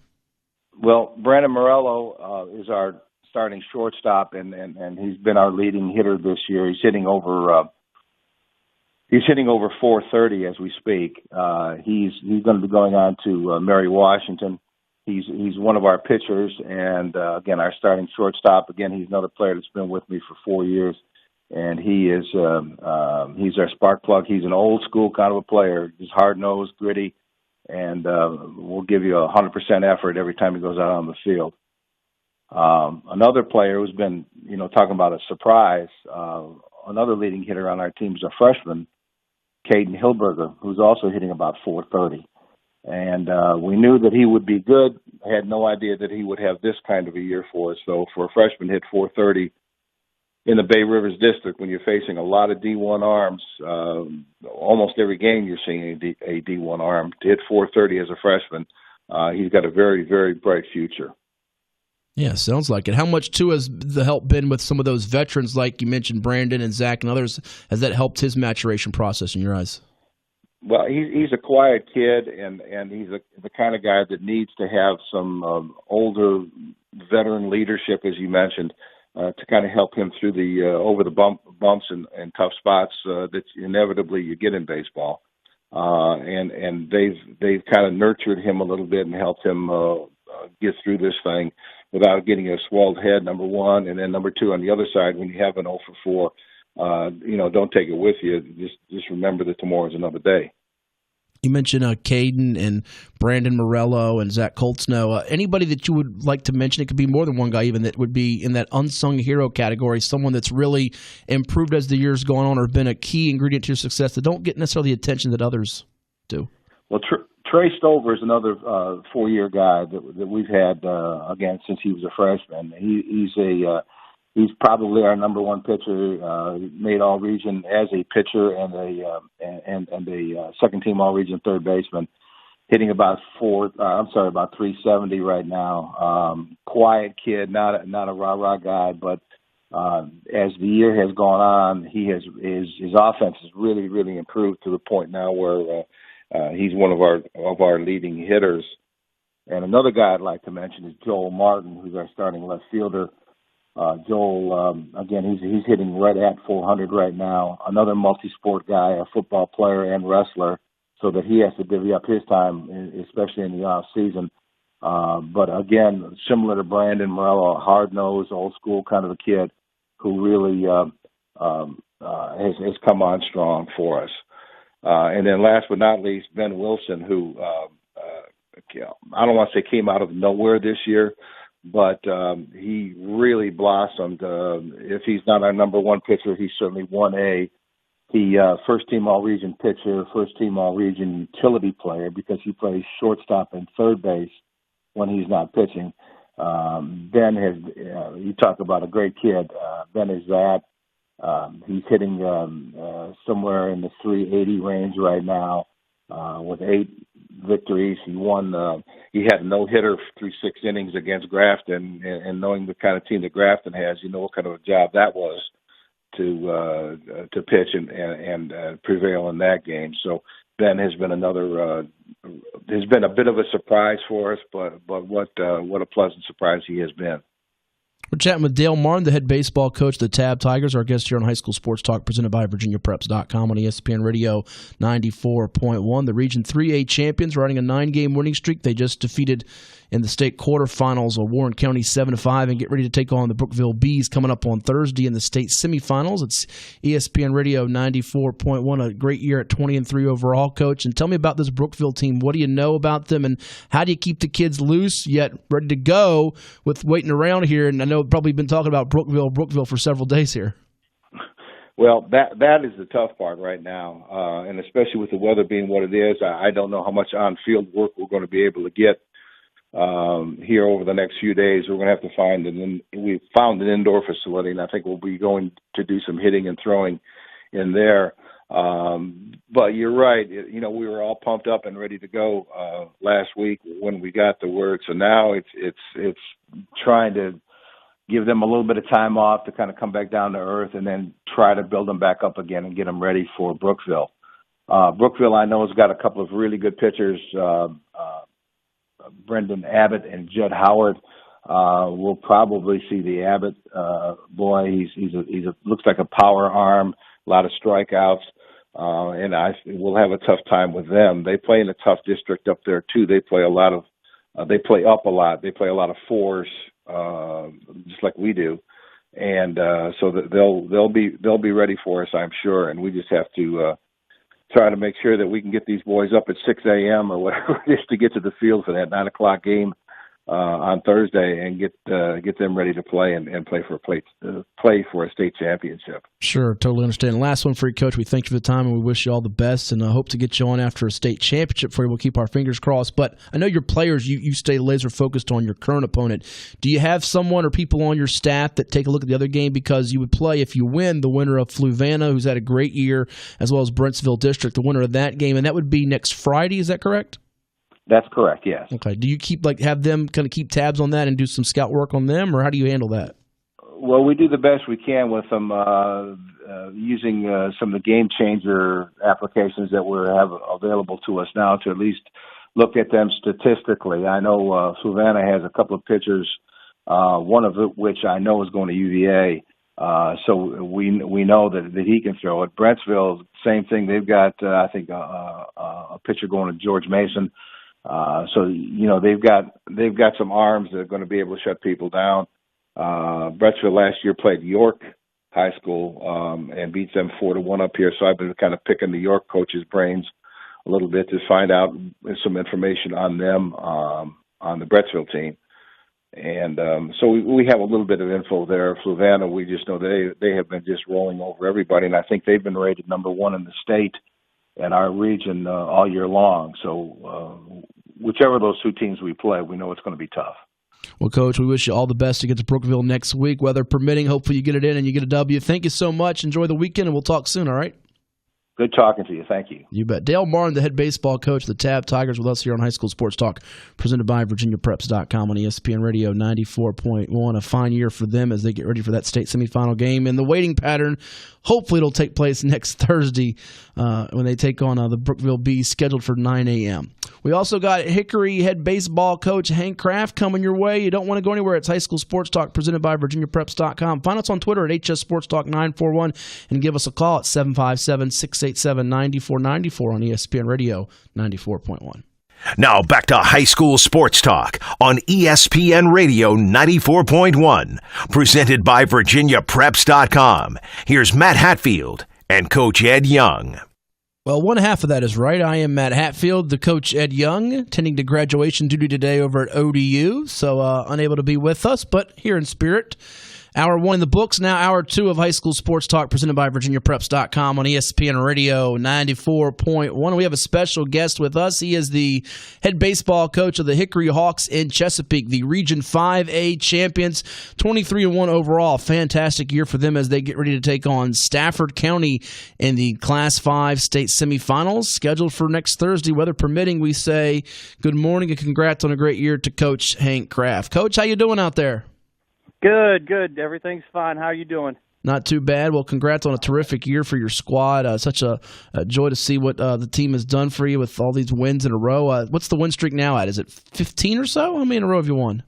Well, Brandon Morello is our starting shortstop, and he's been our leading hitter this year. He's hitting over 430 as we speak. He's going to be going on to Mary Washington. He's one of our pitchers, and again, our starting shortstop. Again, he's another player that's been with me for 4 years, and he's our spark plug. He's an old school kind of a player. He's hard nosed, gritty, and will give you 100% effort every time he goes out on the field. Another player who's been, talking about a surprise. Another leading hitter on our team is a freshman, Caden Hilberger, who's also hitting about 430. And we knew that he would be good. I had no idea that he would have this kind of a year for us. So for a freshman hit 430 in the Bay Rivers district, when you're facing a lot of D1 arms, almost every game you're seeing a D1 arm. To hit 430 as a freshman, he's got a very, very bright future. Yeah, sounds like it. How much, too, has the help been with some of those veterans, like you mentioned, Brandon and Zach and others? Has that helped his maturation process in your eyes? Well, he's a quiet kid, and he's the kind of guy that needs to have some older veteran leadership, as you mentioned, to kind of help him through the over the bumps and tough spots that inevitably you get in baseball. And they've kind of nurtured him a little bit and helped him get through this thing without getting a swelled head, number one, and then number two, on the other side, when you have an 0 for 4, don't take it with you. Just remember that tomorrow's another day. You mentioned Caden and Brandon Morello and Zach Coltsnow. Anybody that you would like to mention, it could be more than one guy even, that would be in that unsung hero category, someone that's really improved as the years gone on or been a key ingredient to your success that don't get necessarily the attention that others do? Well, Trey Stover is another 4-year guy that we've had, again, since he was a freshman. He's probably our number one pitcher. He made All-Region as a pitcher and a second-team All-Region third baseman, hitting about 370 right now. Quiet kid, not a rah-rah guy, but as the year has gone on, his offense has really, really improved to the point now where he's one of our leading hitters. And another guy I'd like to mention is Joel Martin, who's our starting left fielder. Joel, again, he's hitting right at 400 right now. Another multi-sport guy, a football player and wrestler, so that he has to divvy up his time, especially in the off season. But again, similar to Brandon Morello, hard-nosed, old-school kind of a kid who really has come on strong for us. And then last but not least, Ben Wilson, who I don't want to say came out of nowhere this year, but he really blossomed. If he's not our number one pitcher, he's certainly 1A. He first-team All-Region pitcher, first-team All-Region utility player because he plays shortstop and third base when he's not pitching. Ben has, you talk about a great kid. Ben is that. He's hitting somewhere in the 380 range right now with 8 victories. He had a no-hitter through 6 innings against Grafton, and knowing the kind of team that Grafton has, you know what kind of a job that was to pitch and prevail in that game. So Ben has been has been a bit of a surprise for us, but what a pleasant surprise he has been. We're chatting with Dale Marn, the head baseball coach of the Tabb Tigers, our guest here on High School Sports Talk, presented by VirginiaPreps.com on ESPN Radio 94.1. The Region 3A champions riding a 9-game winning streak. They just defeated in the state quarterfinals of Warren County 7-5 and get ready to take on the Brookville Bees coming up on Thursday in the state semifinals. It's ESPN Radio 94.1, a great year at 20-3 overall, Coach. And tell me about this Brookville team. What do you know about them, and how do you keep the kids loose yet ready to go with waiting around here? And I know we've probably been talking about Brookville for several days here. Well, that is the tough part right now, and especially with the weather being what it is, I don't know how much on-field work we're going to be able to get here over the next few days. We're going to have to we found an indoor facility, and I think we'll be going to do some hitting and throwing in there. But you're right. We were all pumped up and ready to go last week when we got the word. So now it's trying to give them a little bit of time off to kind of come back down to earth, and then try to build them back up again and get them ready for Brookville. Brookville, I know, has got a couple of really good pitchers. Brendan Abbott and Judd Howard. We'll probably see the Abbott boy. He's looks like a power arm, a lot of strikeouts, and we'll have a tough time with them. They play in a tough district up there too. They play they play up a lot. They play a lot of 4s, just like we do, and so that they'll be ready for us, I'm sure. And we just have to try to make sure that we can get these boys up at 6 a.m. or whatever it is to get to the field for that 9 o'clock game on Thursday and get them ready to play and play for a state championship. Sure, totally understand. Last one for you, Coach. We thank you for the time, and we wish you all the best, and I hope to get you on after a state championship for you. We'll keep our fingers crossed. But I know your players, you stay laser focused on your current opponent. Do you have someone or people on your staff that take a look at the other game, because you would play, if you win, the winner of Fluvanna, who's had a great year, as well as Brentsville District, the winner of that game, and that would be next Friday. Is that correct? That's correct, yes. Okay. Do you have them kind of keep tabs on that and do some scout work on them, or how do you handle that? Well, we do the best we can with them using some of the game changer applications that we have available to us now to at least look at them statistically. I know Fluvanna has a couple of pitchers, one of which I know is going to UVA, so we know that he can throw it. Brentsville, same thing. They've got, I think, a pitcher going to George Mason. So they've got some arms that are going to be able to shut people down. Brentsville last year played York High School and beat them 4-1 up here. So I've been kind of picking the York coaches' brains a little bit to find out some information on them on the Brentsville team. And so we have a little bit of info there. Fluvanna, we just know they have been just rolling over everybody, and I think they've been rated number 1 in the state in our region all year long. So whichever of those two teams we play, we know it's going to be tough. Well, Coach, we wish you all the best to get to Brookville next week, weather permitting. Hopefully you get it in and you get a W. Thank you so much. Enjoy the weekend, and we'll talk soon, all right? Good talking to you. Thank you. You bet. Dale Marn, the head baseball coach of the Tabb Tigers, with us here on High School Sports Talk, presented by VirginiaPreps.com on ESPN Radio 94.1. A fine year for them as they get ready for that state semifinal game. And the waiting pattern, hopefully it'll take place next Thursday when they take on the Brookville Bees, scheduled for 9 a.m. We also got Hickory head baseball coach Hank Kraft coming your way. You don't want to go anywhere. It's High School Sports Talk, presented by VirginiaPreps.com. Find us on Twitter at HS Sports Talk 941 and give us a call at 757-687-9494 on ESPN Radio 94.1. Now back to High School Sports Talk on ESPN Radio 94.1, presented by VirginiaPreps.com. Here's Matt Hatfield and Coach Ed Young. Well, one half of that is right. I am Matt Hatfield, the Coach Ed Young, tending to graduation duty today over at ODU, so unable to be with us, but here in spirit. Hour 1 in the books, now Hour 2 of High School Sports Talk, presented by VirginiaPreps.com on ESPN Radio 94.1. We have a special guest with us. He is the head baseball coach of the Hickory Hawks in Chesapeake, the Region 5A champions, 23-1 overall. Fantastic year for them as they get ready to take on Stafford County in the Class 5 state semifinals, scheduled for next Thursday. Weather permitting, we say good morning and congrats on a great year to Coach Hank Kraft. Coach, how you doing out there? Good. Everything's fine. How are you doing? Not too bad. Well, congrats on a terrific year for your squad. Such a joy to see what the team has done for you with all these wins in a row. What's the win streak now at? Is it 15 or so? How many in a row have you won?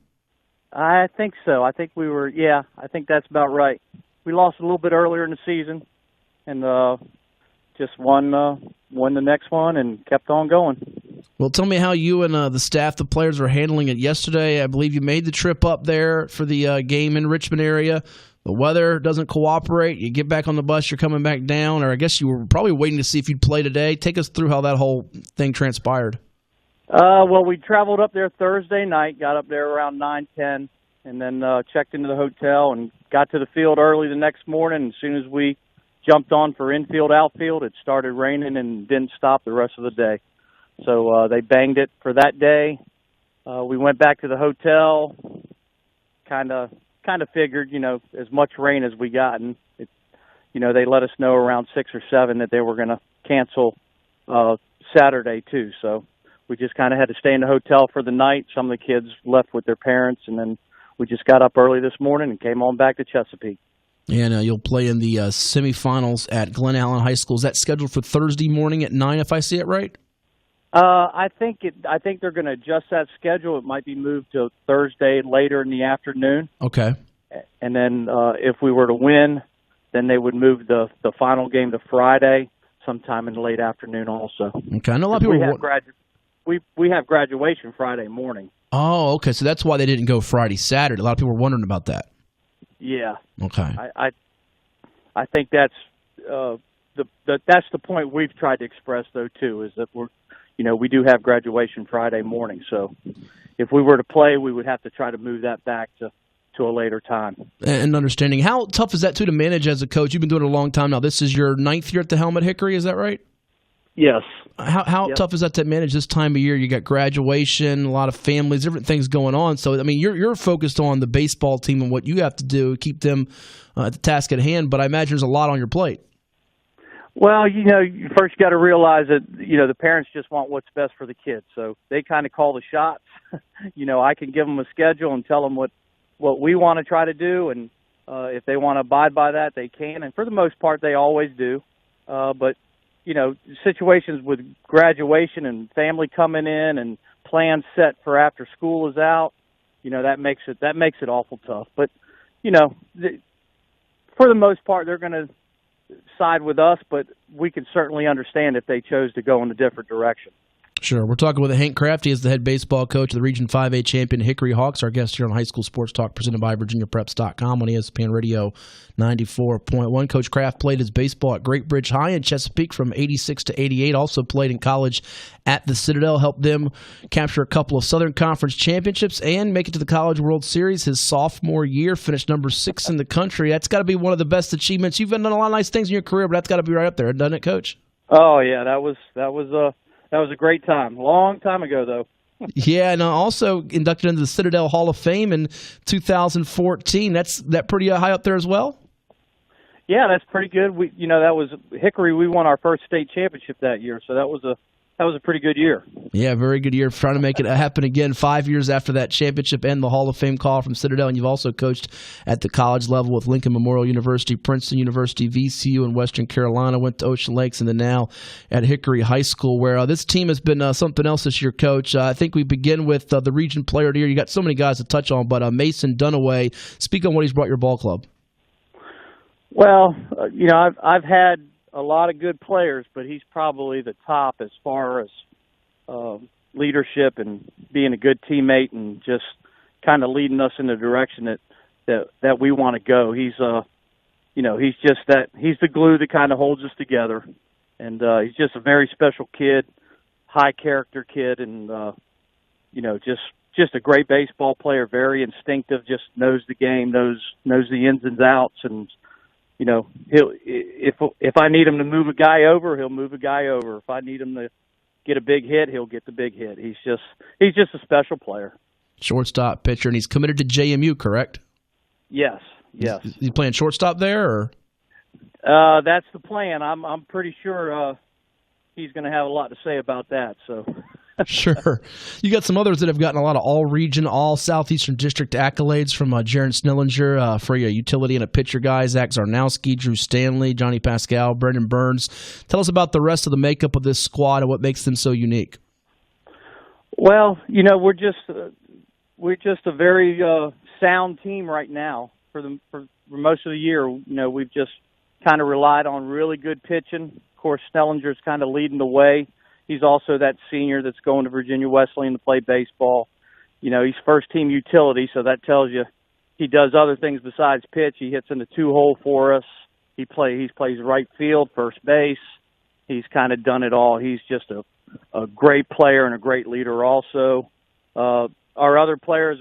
I think so. I think I think that's about right. We lost a little bit earlier in the season and just won the next one and kept on going. Well, tell me how you and the staff, the players, are handling it yesterday. I believe you made the trip up there for the game in Richmond area. The weather doesn't cooperate. You get back on the bus, you're coming back down, or I guess you were probably waiting to see if you'd play today. Take us through how that whole thing transpired. Well, we traveled up there Thursday night, got up there around 9:10, and then checked into the hotel and got to the field early the next morning. As soon as we jumped on for infield, outfield, it started raining and didn't stop the rest of the day. So they banged it for that day. We went back to the hotel, kind of figured, as much rain as we got. And, they let us know around 6 or 7 that they were going to cancel Saturday too. So we just kind of had to stay in the hotel for the night. Some of the kids left with their parents, and then we just got up early this morning and came on back to Chesapeake. And you'll play in the semifinals at Glen Allen High School. Is that scheduled for Thursday morning at 9, if I see it right? I think they're going to adjust that schedule. It might be moved to Thursday later in the afternoon. Okay. And then if we were to win, then they would move the final game to Friday, sometime in the late afternoon also. Okay. I know a lot of people we have graduation Friday morning. Oh, okay. So that's why they didn't go Friday, Saturday. A lot of people were wondering about that. Yeah. Okay. I think that's that's the point we've tried to express though too, is that we do have graduation Friday morning. So, if we were to play, we would have to try to move that back to a later time. And understanding, how tough is that, too, to manage as a coach? You've been doing it a long time now. This is your 9th year at the helm at Hickory, is that right? Yes. How Yep. tough is that to manage this time of year? You got graduation, a lot of families, different things going on. So, I mean, you're focused on the baseball team and what you have to do, keep them at the task at hand, but I imagine there's a lot on your plate. Well, first you got to realize that, the parents just want what's best for the kids. So they kind of call the shots. I can give them a schedule and tell them what we want to try to do. And if they want to abide by that, they can. And for the most part, they always do. But, situations with graduation and family coming in and plans set for after school is out, that makes it awful tough. But, for the most part, they're going to side with us, but we can certainly understand if they chose to go in a different direction. Sure. We're talking with Hank Kraft. He is the head baseball coach of the Region 5A champion Hickory Hawks. Our guest here on High School Sports Talk, presented by VirginiaPreps.com on ESPN Radio 94.1. Coach Kraft played his baseball at Great Bridge High in Chesapeake from 86 to 88. Also played in college at the Citadel. Helped them capture a couple of Southern Conference championships and make it to the College World Series his sophomore year. Finished number 6 in the country. That's got to be one of the best achievements. You've done a lot of nice things in your career, but that's got to be right up there, doesn't it, Coach? Oh yeah, that was a great time. Long time ago, though. Yeah, and also inducted into the Citadel Hall of Fame in 2014. That pretty high up there as well? Yeah, that's pretty good. That was Hickory. We won our first state championship that year, so that was a pretty good year. Yeah, very good year. Trying to make it happen again 5 years after that championship and the Hall of Fame call from Citadel. And you've also coached at the college level with Lincoln Memorial University, Princeton University, VCU in Western Carolina, went to Ocean Lakes, and then now at Hickory High School, where this team has been something else this year, Coach. I think we begin with the region player of the year. You got so many guys to touch on, but Mason Dunaway, speak on what he's brought your ball club. Well, I've had a lot of good players, but he's probably the top as far as leadership and being a good teammate and just kind of leading us in the direction that we want to go. He's he's the glue that kind of holds us together, and he's just a very special kid, high character kid, and just a great baseball player, very instinctive, just knows the game, knows the ins and outs, and he'll if I need him to move a guy over, he'll move a guy over. If I need him to get a big hit, he'll get the big hit. He's just a special player. Shortstop, pitcher, and he's committed to JMU, correct? Yes. Is he playing shortstop there, or? That's the plan. I'm pretty sure he's going to have a lot to say about that. So. Sure. You got some others that have gotten a lot of all-region, all-Southeastern District accolades from Jaron Snellinger for your utility and a pitcher guy, Zach Zarnowski, Drew Stanley, Johnny Pascal, Brendan Burns. Tell us about the rest of the makeup of this squad and what makes them so unique. Well, we're just a very sound team right now. For most of the year, we've just kind of relied on really good pitching. Of course, Snellinger's kind of leading the way. He's also that senior that's going to Virginia Wesleyan to play baseball. He's first-team utility, so that tells you he does other things besides pitch. He hits in the 2-hole for us. He plays right field, first base. He's kind of done it all. He's just a great player and a great leader also. Our other players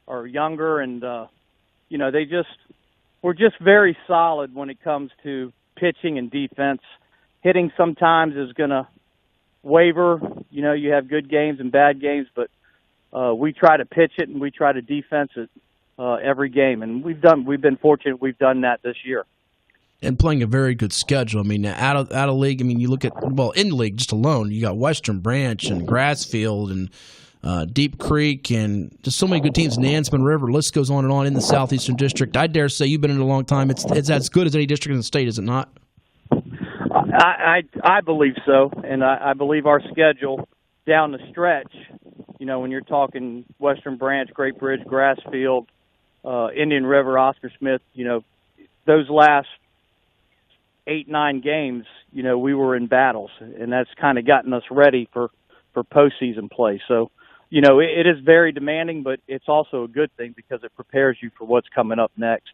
are younger, and we're just very solid when it comes to pitching and defense. Hitting sometimes is going to waver. You have good games and bad games, but we try to pitch it and we try to defense it every game, and we've been fortunate we've done that this year. And playing a very good schedule. I mean, out of league. I mean, you look at in league just alone, you got Western Branch and Grassfield and Deep Creek and just so many good teams. Nansemond River, list goes on and on in the Southeastern District. I dare say you've been in it a long time. It's as good as any district in the state, is it not? I believe so, and I believe our schedule down the stretch, when you're talking Western Branch, Great Bridge, Grassfield, Indian River, Oscar Smith, those last 8-9 games, we were in battles, and that's kind of gotten us ready for postseason play. So, it is very demanding, but it's also a good thing because it prepares you for what's coming up next.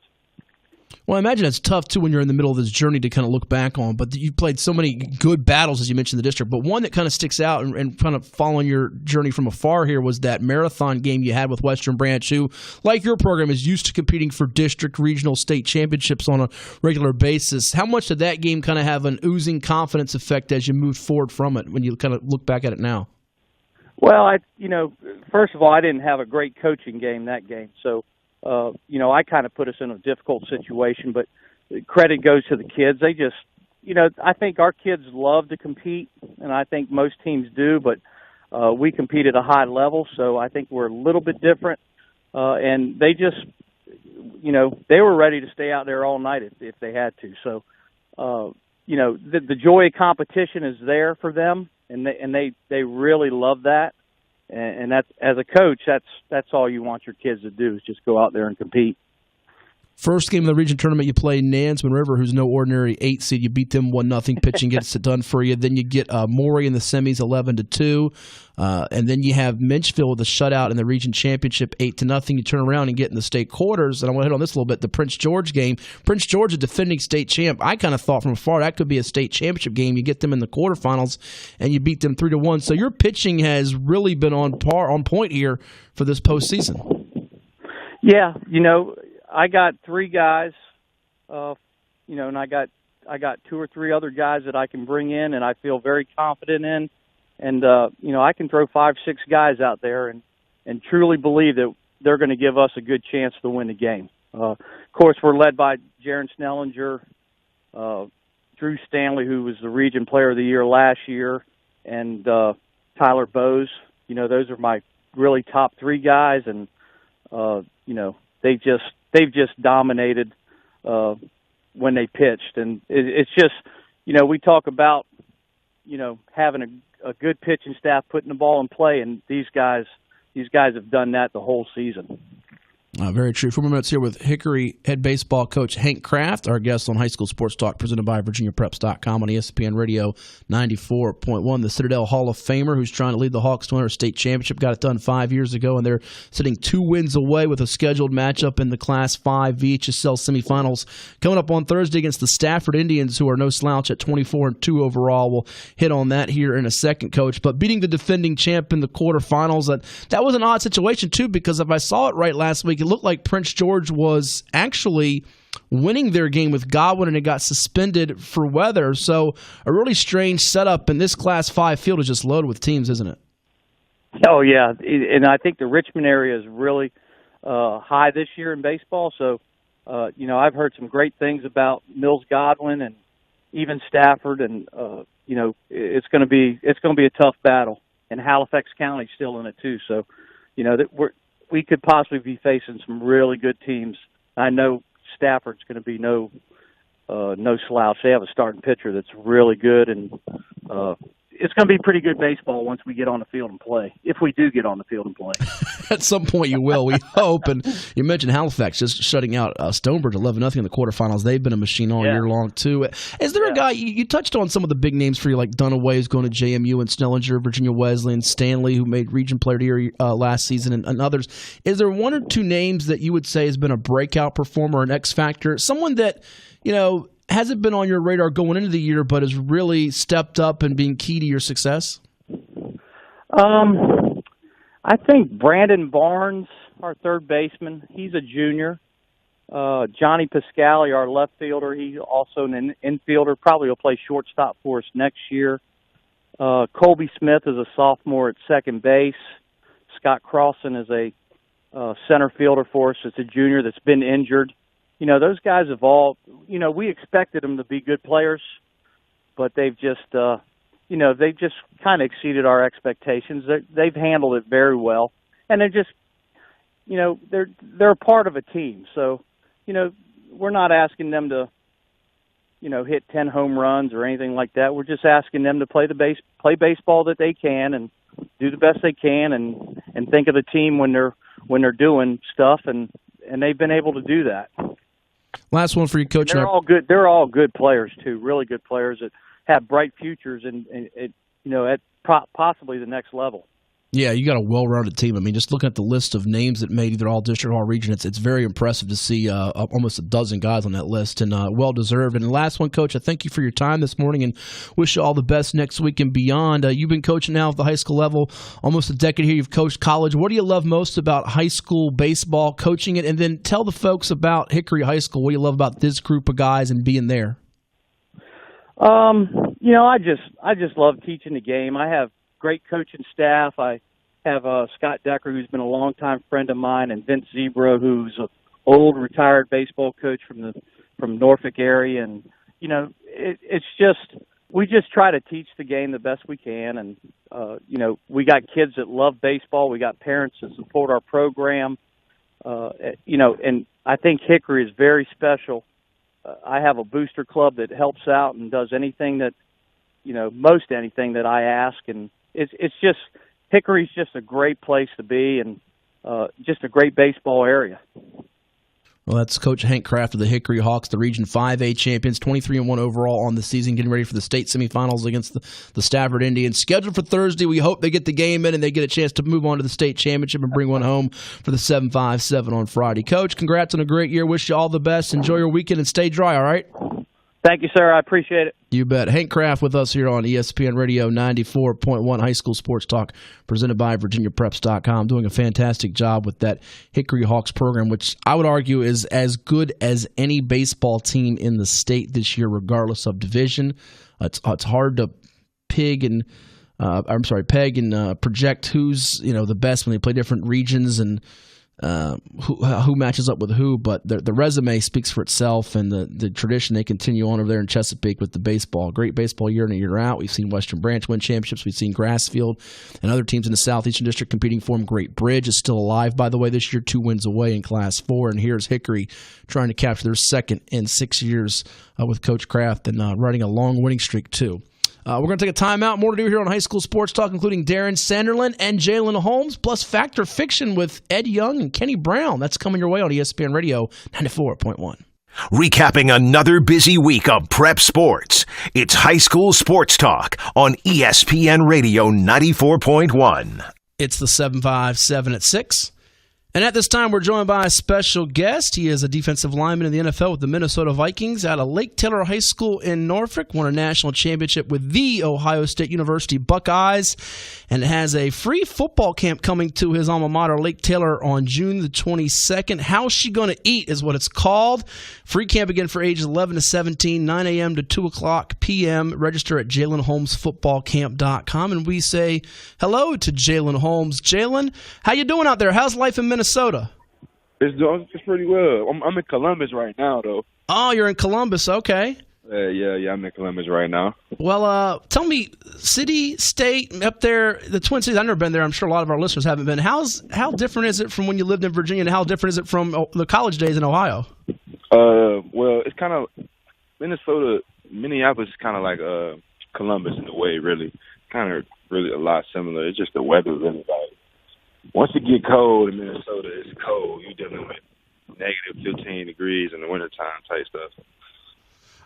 Well, I imagine it's tough, too, when you're in the middle of this journey to kind of look back on. But you've played so many good battles, as you mentioned, in the district. But one that kind of sticks out and kind of following your journey from afar here was that marathon game you had with Western Branch, who, like your program, is used to competing for district, regional, state championships on a regular basis. How much did that game kind of have an oozing confidence effect as you moved forward from it when you kind of look back at it now? Well, first of all, I didn't have a great coaching game that game. So, I kind of put us in a difficult situation, but credit goes to the kids. They just, I think our kids love to compete, and I think most teams do, but we compete at a high level, so I think we're a little bit different. And they just, they were ready to stay out there all night if they had to. So, the joy of competition is there for them, and they really love that. And that's, as a coach, that's all you want your kids to do is just go out there and compete. First game of the region tournament, you play Nansemond River, who's no ordinary 8 seed. You beat them 1-0. Pitching gets it done for you. Then you get Morey in the semis, 11-2, and then you have Minchville with a shutout in the region championship, 8-0. You turn around and get in the state quarters. And I want to hit on this a little bit. The Prince George game. Prince George, a defending state champ. I kind of thought from afar that could be a state championship game. You get them in the quarterfinals, and you beat them 3-1. So your pitching has really been on point here for this postseason. Yeah, I got 3 guys, and I got 2 or 3 other guys that I can bring in, and I feel very confident in. And I can throw 5, 6 guys out there, and truly believe that they're going to give us a good chance to win the game. Of course, we're led by Jaron Snellinger, Drew Stanley, who was the Region Player of the Year last year, and Tyler Bowes. Those are my really top 3 guys, and they've just dominated when they pitched. And it's just, we talk about, having a good pitching staff, putting the ball in play, and these guys have done that the whole season. Very true. 4 more minutes here with Hickory head baseball coach Hank Kraft, our guest on High School Sports Talk, presented by VirginiaPreps.com on ESPN Radio 94.1. The Citadel Hall of Famer who's trying to lead the Hawks to win our state championship, got it done 5 years ago, and they're sitting 2 wins away with a scheduled matchup in the Class 5 VHSL semifinals coming up on Thursday against the Stafford Indians, who are no slouch at 24-2 overall. We'll hit on that here in a second, Coach. But beating the defending champ in the quarterfinals, that was an odd situation, too, because if I saw it right last week, it looked like Prince George was actually winning their game with Godwin, and it got suspended for weather. So a really strange setup, and this Class 5 field is just loaded with teams, isn't it? Oh, yeah, and I think the Richmond area is really high this year in baseball. So, I've heard some great things about Mills Godwin and even Stafford, and it's going to be a tough battle. And Halifax County's still in it too. So, we could possibly be facing some really good teams. I know Stafford's going to be no slouch. They have a starting pitcher that's really good, and it's going to be pretty good baseball once we get on the field and play, if we do get on the field and play. At some point you will, we hope. And you mentioned Halifax just shutting out Stonebridge 11-0 in the quarterfinals. They've been a machine all year long, too. Is there a guy, you touched on some of the big names for you, like Dunaway, who's going to JMU, and Snellinger, Virginia Wesleyan, Stanley, who made Region Player of the Year last season, and others. Is there 1 or 2 names that you would say has been a breakout performer, an X factor, someone that, hasn't been on your radar going into the year, but has really stepped up and being key to your success? I think Brandon Barnes, our third baseman, he's a junior. Johnny Piscali, our left fielder, he's also an infielder, probably will play shortstop for us next year. Colby Smith is a sophomore at second base. Scott Crossan is a center fielder for us. It's a junior that's been injured. Those guys have all, we expected them to be good players, but they've just kind of exceeded our expectations. They've handled it very well, and they're just, they're a part of a team. So, we're not asking them to, hit 10 home runs or anything like that. We're just asking them to play baseball that they can and do the best they can, and think of the team when they're doing stuff, and they've been able to do that. Last one for you, Coach. And they're all good. They're all good players too. Really good players that have bright futures and at possibly the next level. Yeah, you got a well-rounded team. I mean, just looking at the list of names that made either all-district or all-region, it's very impressive to see almost a dozen guys on that list, and well-deserved. And the last one, Coach, I thank you for your time this morning and wish you all the best next week and beyond. You've been coaching now at the high school level almost a decade here. You've coached college. What do you love most about high school baseball, coaching it? And then tell the folks about Hickory High School. What do you love about this group of guys and being there? I just love teaching the game. I have great coaching staff. I have Scott Decker, who's been a longtime friend of mine, and Vince Zebra, who's an old retired baseball coach from Norfolk area. And we just try to teach the game the best we can. And we got kids that love baseball. We got parents that support our program. And I think Hickory is very special. I have a booster club that helps out and does anything that, most anything that I ask. And it's just, Hickory's just a great place to be and just a great baseball area. Well, that's Coach Hank Kraft of the Hickory Hawks, the Region 5A champions, 23-1 overall on the season, getting ready for the state semifinals against the Stafford Indians. Scheduled for Thursday. We hope they get the game in and they get a chance to move on to the state championship and bring one home for the 7-5-7 on Friday. Coach, congrats on a great year. Wish you all the best. Enjoy your weekend and stay dry, all right? Thank you, sir. I appreciate it. You bet. Hank Kraft with us here on ESPN Radio 94.1 High School Sports Talk, presented by VirginiaPreps.com, doing a fantastic job with that Hickory Hawks program, which I would argue is as good as any baseball team in the state this year, regardless of division. It's hard to peg and project who's the best when they play different regions and who matches up with who, but the resume speaks for itself, and the tradition they continue on over there in Chesapeake with the baseball. Great baseball year in and year out. We've seen Western Branch win championships. We've seen Grassfield and other teams in the Southeastern District competing for them. Great Bridge is still alive, by the way, this year, 2 wins away in Class 4, and here's Hickory trying to capture their second in 6 years with Coach Kraft and riding a long winning streak, too. We're going to take a timeout. More to do here on High School Sports Talk, including Darren Sanderlin and Jalen Holmes, plus Fact or Fiction with Ed Young and Kenny Brown. That's coming your way on ESPN Radio 94.1. Recapping another busy week of prep sports, it's High School Sports Talk on ESPN Radio 94.1. It's the 7-5-7 at 6. And at this time, we're joined by a special guest. He is a defensive lineman in the NFL with the Minnesota Vikings out of Lake Taylor High School in Norfolk. Won a national championship with the Ohio State University Buckeyes and has a free football camp coming to his alma mater, Lake Taylor, on June the 22nd. How's She Gonna Eat is what it's called. Free camp again for ages 11 to 17, 9 a.m. to 2 o'clock p.m. Register at JalenHolmesFootballCamp.com. And we say hello to Jalen Holmes. Jalen, how you doing out there? How's life in Minnesota? It's pretty well. I'm in Columbus right now, though. Oh, you're in Columbus. Okay. Yeah, I'm in Columbus right now. Well, tell me, city, state, up there, the Twin Cities. I've never been there. I'm sure a lot of our listeners haven't been. How different is it from when you lived in Virginia, and how different is it from the college days in Ohio? Well, it's kind of Minneapolis is kind of like Columbus in a way, really. Kind of really a lot similar. It's just the weather really like. Once it get cold in Minnesota, it's cold. You're dealing with negative 15 degrees in the wintertime type stuff.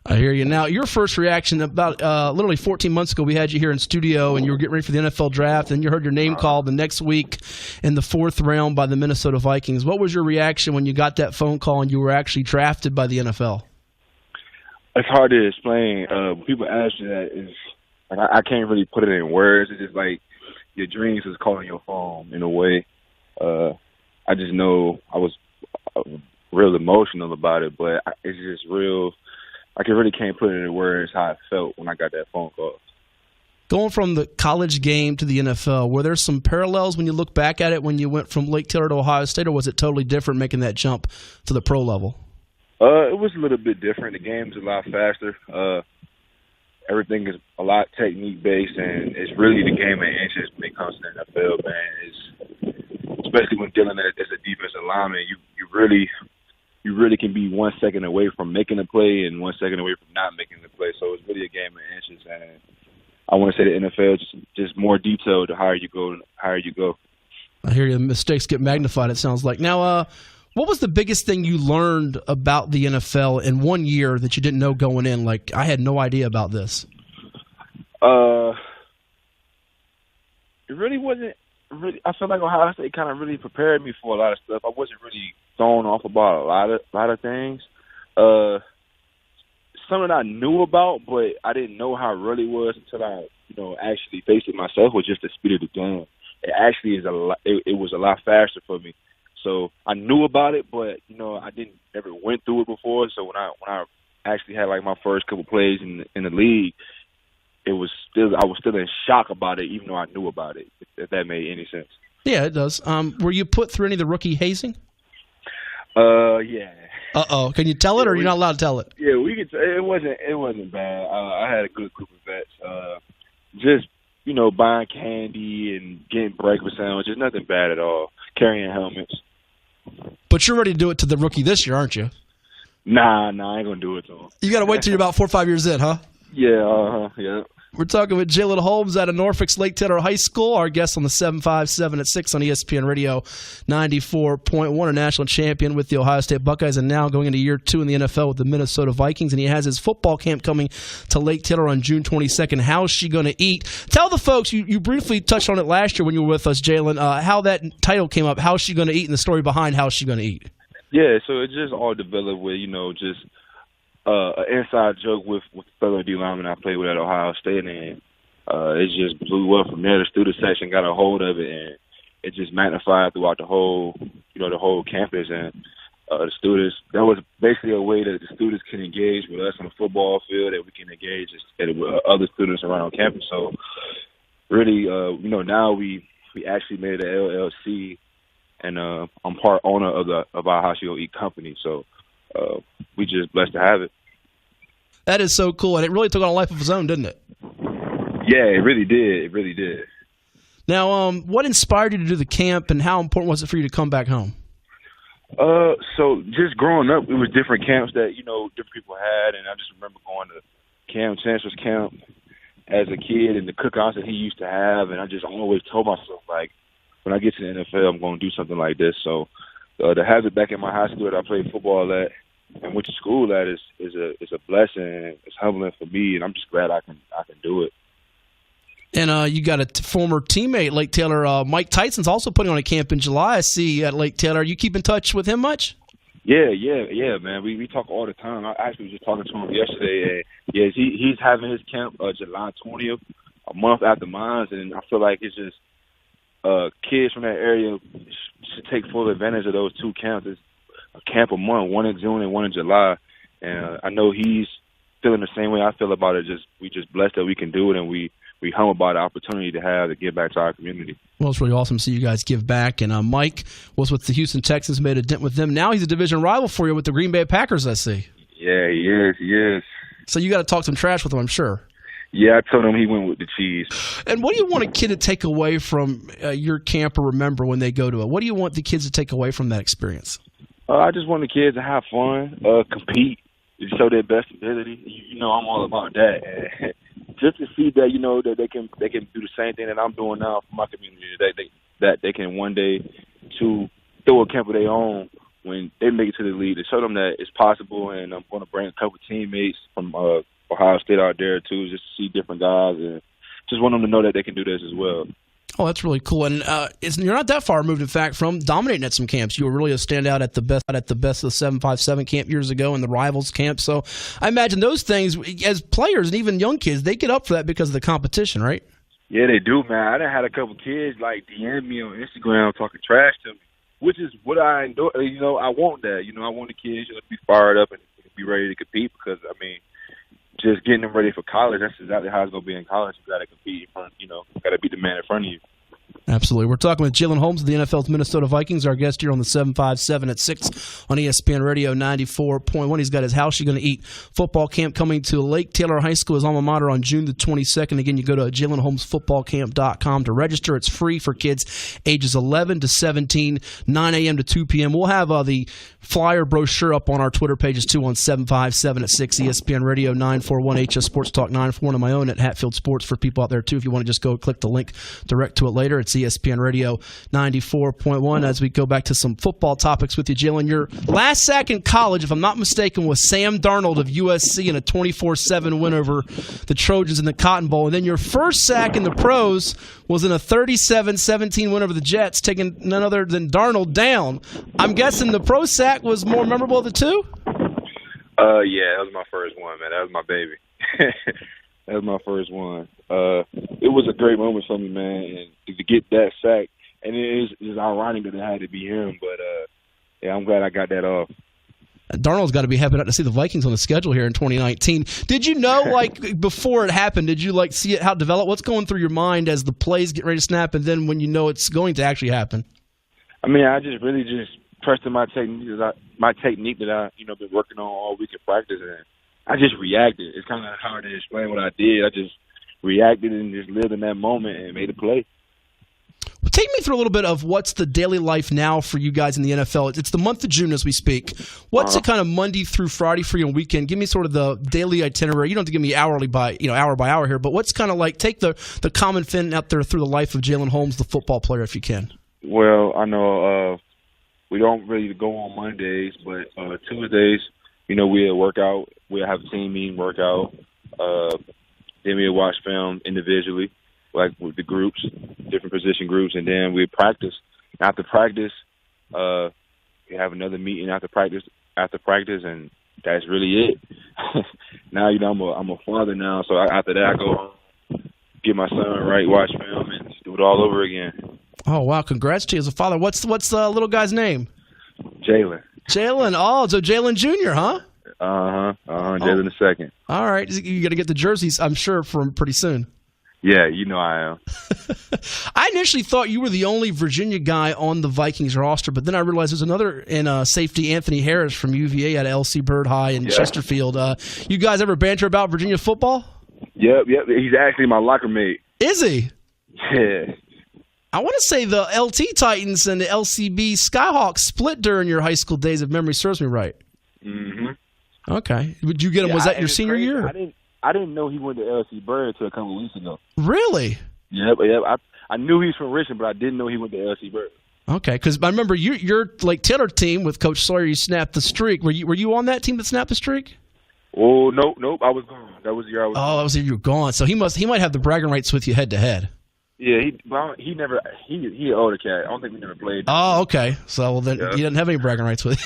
I hear you. Now, your first reaction about literally 14 months ago, we had you here in studio, and you were getting ready for the NFL draft, and you heard your name called the next week in the 4th round by the Minnesota Vikings. What was your reaction when you got that phone call and you were actually drafted by the NFL? It's hard to explain. When people ask you that, I can't really put it in words. It's just like your dreams is calling your phone in a way. I just know I was real emotional about it, but it's just real. I really can't put it in words how I felt when I got that phone call. Going from the college game to the NFL, were there some parallels when you look back at it when you went from Lake Taylor to Ohio State, or was it totally different making that jump to the pro level? It was a little bit different. The game's a lot faster. Everything is a lot technique-based, and it's really the game of inches when it comes to the NFL, man. Especially when dealing as a defensive lineman, you really can be 1 second away from making a play and 1 second away from not making the play. So it's really a game of inches, and I want to say the NFL just more detailed the higher you go. I hear you. Mistakes get magnified, it sounds like. Now, what was the biggest thing you learned about the NFL in 1 year that you didn't know going in? Like, I had no idea about this. It really wasn't I feel like Ohio State kind of really prepared me for a lot of stuff. I wasn't really thrown off about a lot of things. Something I knew about, but I didn't know how it really was until I, actually faced it myself. Was just the speed of the game. It actually is it was a lot faster for me. So I knew about it, but I didn't ever went through it before. So when I actually had like my first couple plays in the league, I was still in shock about it, even though I knew about it. If that made any sense. Yeah, it does. Were you put through any of the rookie hazing? Yeah. Uh-oh. Can you tell it, or are you not allowed to tell it? Yeah, we could. It wasn't bad. I had a good group of vets. Just buying candy and getting breakfast sandwiches. Nothing bad at all. Carrying helmets. But you're ready to do it to the rookie this year, aren't you? Nah, I ain't gonna do it to him. You got to wait till you're about 4 or 5 years in, huh? Yeah, yeah. We're talking with Jalen Holmes out of Norfolk's Lake Taylor High School, our guest on the 757 at 6 on ESPN Radio 94.1, a national champion with the Ohio State Buckeyes, and now going into year 2 in the NFL with the Minnesota Vikings. And he has his football camp coming to Lake Taylor on June 22nd. How's she going to eat? Tell the folks, you briefly touched on it last year when you were with us, Jalen, how that title came up, how's she going to eat, and the story behind how's she going to eat. Yeah, so it just all developed with, just an inside joke with the fellow D lineman I played with at Ohio State, and it just blew up from there. The student section got a hold of it, and it just magnified throughout the whole campus. And the students, that was basically a way that the students can engage with us on the football field, that we can engage with other students around campus. So really, now we actually made an LLC, and I'm part owner of our How She Go Eat company. So we just blessed to have it. That is so cool, and it really took on a life of its own, didn't it? Yeah, it really did. It really did. Now, what inspired you to do the camp, and how important was it for you to come back home? So just growing up, it was different camps that, different people had, and I just remember going to Chancellor's Camp as a kid and the cookouts that he used to have, and I just always told myself, like, when I get to the NFL, I'm going to do something like this. So to have it back in my high school that I played football at and went to school at is a blessing. It's humbling for me, and I'm just glad I can do it. And you got a former teammate, Lake Taylor, Mike Tyson's also putting on a camp in July, I see, at Lake Taylor. You keep in touch with him much? Yeah, man. We talk all the time. I actually was just talking to him yesterday, and yes, he's having his camp July 20th, a month after mine, and I feel like it's just kids from that area should take full advantage of those two camps. It's a camp a month, one in June and one in July. And I know he's feeling the same way I feel about it. We just blessed that we can do it, and we humble about the opportunity to have to give back to our community. Well, it's really awesome to see you guys give back. And Mike was with the Houston Texans, made a dent with them. Now he's a division rival for you with the Green Bay Packers, I see. Yeah, he is. So you got to talk some trash with him, I'm sure. Yeah, I told him he went with the cheese. And what do you want a kid to take away from your camp or remember when they go to it? What do you want the kids to take away from that experience? I just want the kids to have fun, compete, show their best ability. I'm all about that. And just to see that, that they can do the same thing that I'm doing now for my community, that they can one day to throw a camp of their own when they make it to the league, to show them that it's possible. And I'm going to bring a couple teammates from Ohio State out there too, just to see different guys, and just want them to know that they can do this as well. Oh, that's really cool. And you're not that far removed, in fact, from dominating at some camps. You were really a standout at the best of the 757 camp years ago and the Rivals camp. So I imagine those things, as players and even young kids, they get up for that because of the competition, right? Yeah, they do, man. I done had a couple kids like DM me on Instagram talking trash to me, which is what I enjoy. I want that. I want the kids to be fired up and be ready to compete because, just getting them ready for college, that's exactly how it's going to be in college. You got to compete in front, got to be the man in front of you. Absolutely. We're talking with Jalen Holmes of the NFL's Minnesota Vikings, our guest here on the 757 at 6 on ESPN Radio 94.1. He's got his How's She Gonna Eat football camp coming to Lake Taylor High School, his alma mater, on June the 22nd. Again, you go to JalenHolmesFootballCamp.com to register. It's free for kids ages 11 to 17, 9 a.m. to 2 p.m. We'll have the flyer brochure up on our Twitter pages, too, on 757 at 6, ESPN Radio 941, HS Sports Talk 941, and my own at Hatfield Sports for people out there, too. If you want to just go click the link direct to it later, it's Sports, ESPN Radio 94.1. As we go back to some football topics with you, Jalen, your last sack in college, if I'm not mistaken, was Sam Darnold of USC in a 24-7 win over the Trojans in the Cotton Bowl. And then your first sack in the pros was in a 37-17 win over the Jets, taking none other than Darnold down. I'm guessing the pro sack was more memorable of the two? Yeah, that was my first one, man. That was my baby. That was my first one. It was a great moment for me, man, and to get that sack. And it is ironic that it had to be him, but yeah, I'm glad I got that off. Darnold's got to be happy not to see the Vikings on the schedule here in 2019. Did you know, like, before it happened, did you, like, see it, how it developed? What's going through your mind as the plays get ready to snap and then when you know it's going to actually happen? I mean, I just really trusted my technique that I been working on all week in practice, and I just reacted. It's kind of hard to explain what I did. I just reacted and just lived in that moment and made a play. Well, take me through a little bit of what's the daily life now for you guys in the NFL. It's the month of June as we speak. What's it kind of Monday through Friday for you on weekend? Give me sort of the daily itinerary. You don't have to give me hour by hour here, but what's kind of like, take the common fin out there through the life of Jalen Holmes, the football player, if you can. Well, I know we don't really go on Mondays, but Tuesdays, we'll work out. We'll have a team meeting, workout. Then we'll watch film individually, like with the groups, different position groups, and then we practice. After practice, we have another meeting after practice, and that's really it. Now, I'm a father now, so after that I go home, get my son right, watch film, and do it all over again. Oh, wow. Congrats to you as a father. What's the little guy's name? Jalen. Jalen. Oh, so Jalen Jr., huh? Jalen the second. All right. You got to get the jerseys, I'm sure, from pretty soon. Yeah, I am. I initially thought you were the only Virginia guy on the Vikings roster, but then I realized there's another in safety, Anthony Harris from UVA at LC Bird High in Chesterfield. You guys ever banter about Virginia football? Yep. He's actually my locker mate. Is he? Yeah. I want to say the LT Titans and the LCB Skyhawks split during your high school days, if memory serves me right. Mm-hmm. Okay. Did you get him? Was that your senior year? I didn't know he went to LC Bird until a couple of weeks ago. Really? Yep. I knew he was from Richmond, but I didn't know he went to LC Bird. Okay, because I remember your Lake Taylor team with Coach Sawyer, you snapped the streak. Were you on that team that snapped the streak? Oh, nope. I was gone. That was the year I was gone. Oh, that was the year you were gone. So he might have the bragging rights with you head to head. Yeah, he never. He an older cat. I don't think we never played. Oh, okay. So then he didn't have any bragging rights with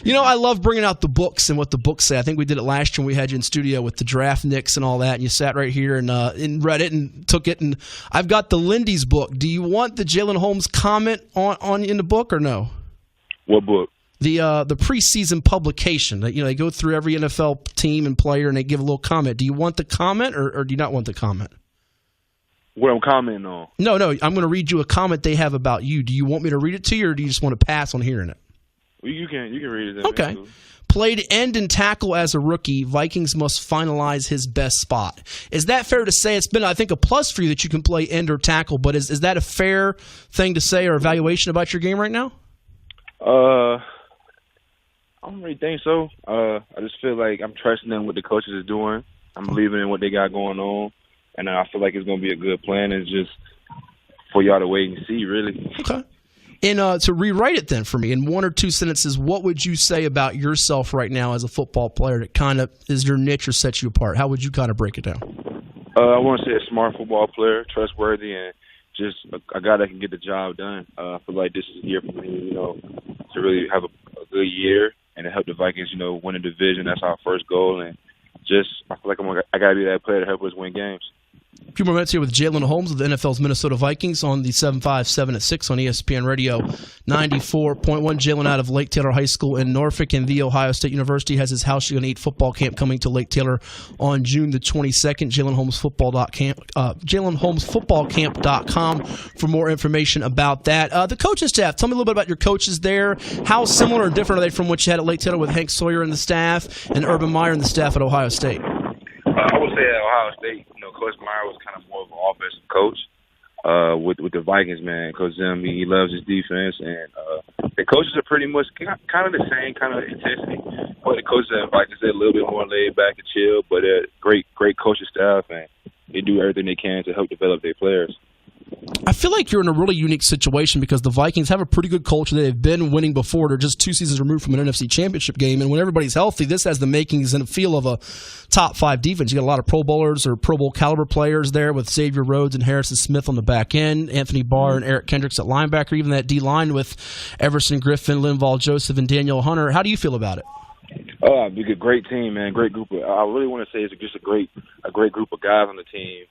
you. I love bringing out the books and what the books say. I think we did it last year when we had you in studio with the draft nicks and all that, and you sat right here and read it and took it. And I've got the Lindy's book. Do you want the Jalen Holmes comment on in the book or no? What book? The preseason publication. They go through every NFL team and player and they give a little comment. Do you want the comment or do you not want the comment? What I'm commenting on? No. I'm going to read you a comment they have about you. Do you want me to read it to you, or do you just want to pass on hearing it? Well, you can read it. Okay. Played end and tackle as a rookie. Vikings must finalize his best spot. Is that fair to say? It's been, I think, a plus for you that you can play end or tackle, but is that a fair thing to say or evaluation about your game right now? I don't really think so. I just feel like I'm trusting them what the coaches are doing. I'm believing in what they got going on. And I feel like it's going to be a good plan. It's just for y'all to wait and see, really. Okay. And to rewrite it then for me, in one or two sentences, what would you say about yourself right now as a football player that kind of is your niche or sets you apart? How would you kind of break it down? I want to say a smart football player, trustworthy, and just a guy that can get the job done. I feel like this is a year for me, to really have a good year and to help the Vikings, win a division. That's our first goal. And I feel like I got to be that player to help us win games. A few more minutes here with Jalen Holmes of the NFL's Minnesota Vikings on the 757 at 6 on ESPN Radio 94.1. Jalen out of Lake Taylor High School in Norfolk, and The Ohio State University has his House You're Gonna Eat football camp coming to Lake Taylor on June the 22nd. JalenHolmesFootballCamp.com for more information about that. The coaching staff, tell me a little bit about your coaches there. How similar or different are they from what you had at Lake Taylor with Hank Sawyer and the staff and Urban Meyer and the staff at Ohio State? I would say at Ohio State, Coach Meyer was kind of more of an offensive coach with the Vikings, man. Coach Zim, he loves his defense, and the coaches are pretty much kind of the same kind of intensity. But the coaches at Vikings are a little bit more laid back and chill, but great coaching staff, and they do everything they can to help develop their players. I feel like you're in a really unique situation because the Vikings have a pretty good culture. They've been winning before. They're just 2 seasons removed from an NFC championship game. And when everybody's healthy, this has the makings and a feel of a top 5 defense. You got a lot of Pro Bowlers or Pro Bowl caliber players there with Xavier Rhodes and Harrison Smith on the back end, Anthony Barr and Eric Kendricks at linebacker, even that D-line with Everson Griffin, Linval Joseph, and Daniel Hunter. How do you feel about it? Oh, it'd be a great team, man. Great group. I really want to say it's just a great group of guys on the team.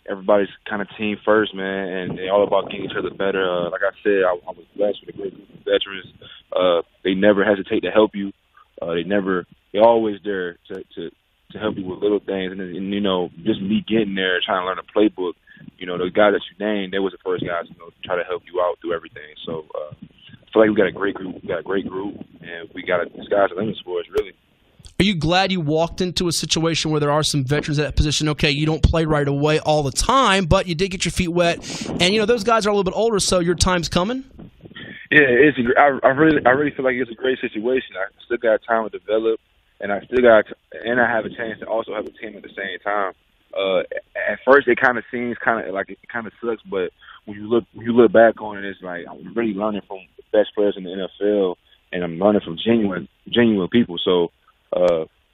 Everybody's kind of team first, man, and they're all about getting each other better. Like I said, I was blessed with a great group of veterans. They never hesitate to help you. They're always there to help you with little things. And you know, just me getting there, trying to learn a playbook. You know, the guys that you named, they was the first guys, you know, to try to help you out through everything. So I feel like we got a great group. We got a great group, and the sky's the limit for us, really. Are you glad you walked into a situation where there are some veterans at that position? Okay, you don't play right away all the time, but you did get your feet wet, and you know those guys are a little bit older, so your time's coming. Yeah, I really feel like it's a great situation. I still got time to develop, and I have a chance to also have a team at the same time. At first, it kind of seems like it kind of sucks, but when you look back on it, it's like I'm really learning from the best players in the NFL, and I'm learning from genuine people. So.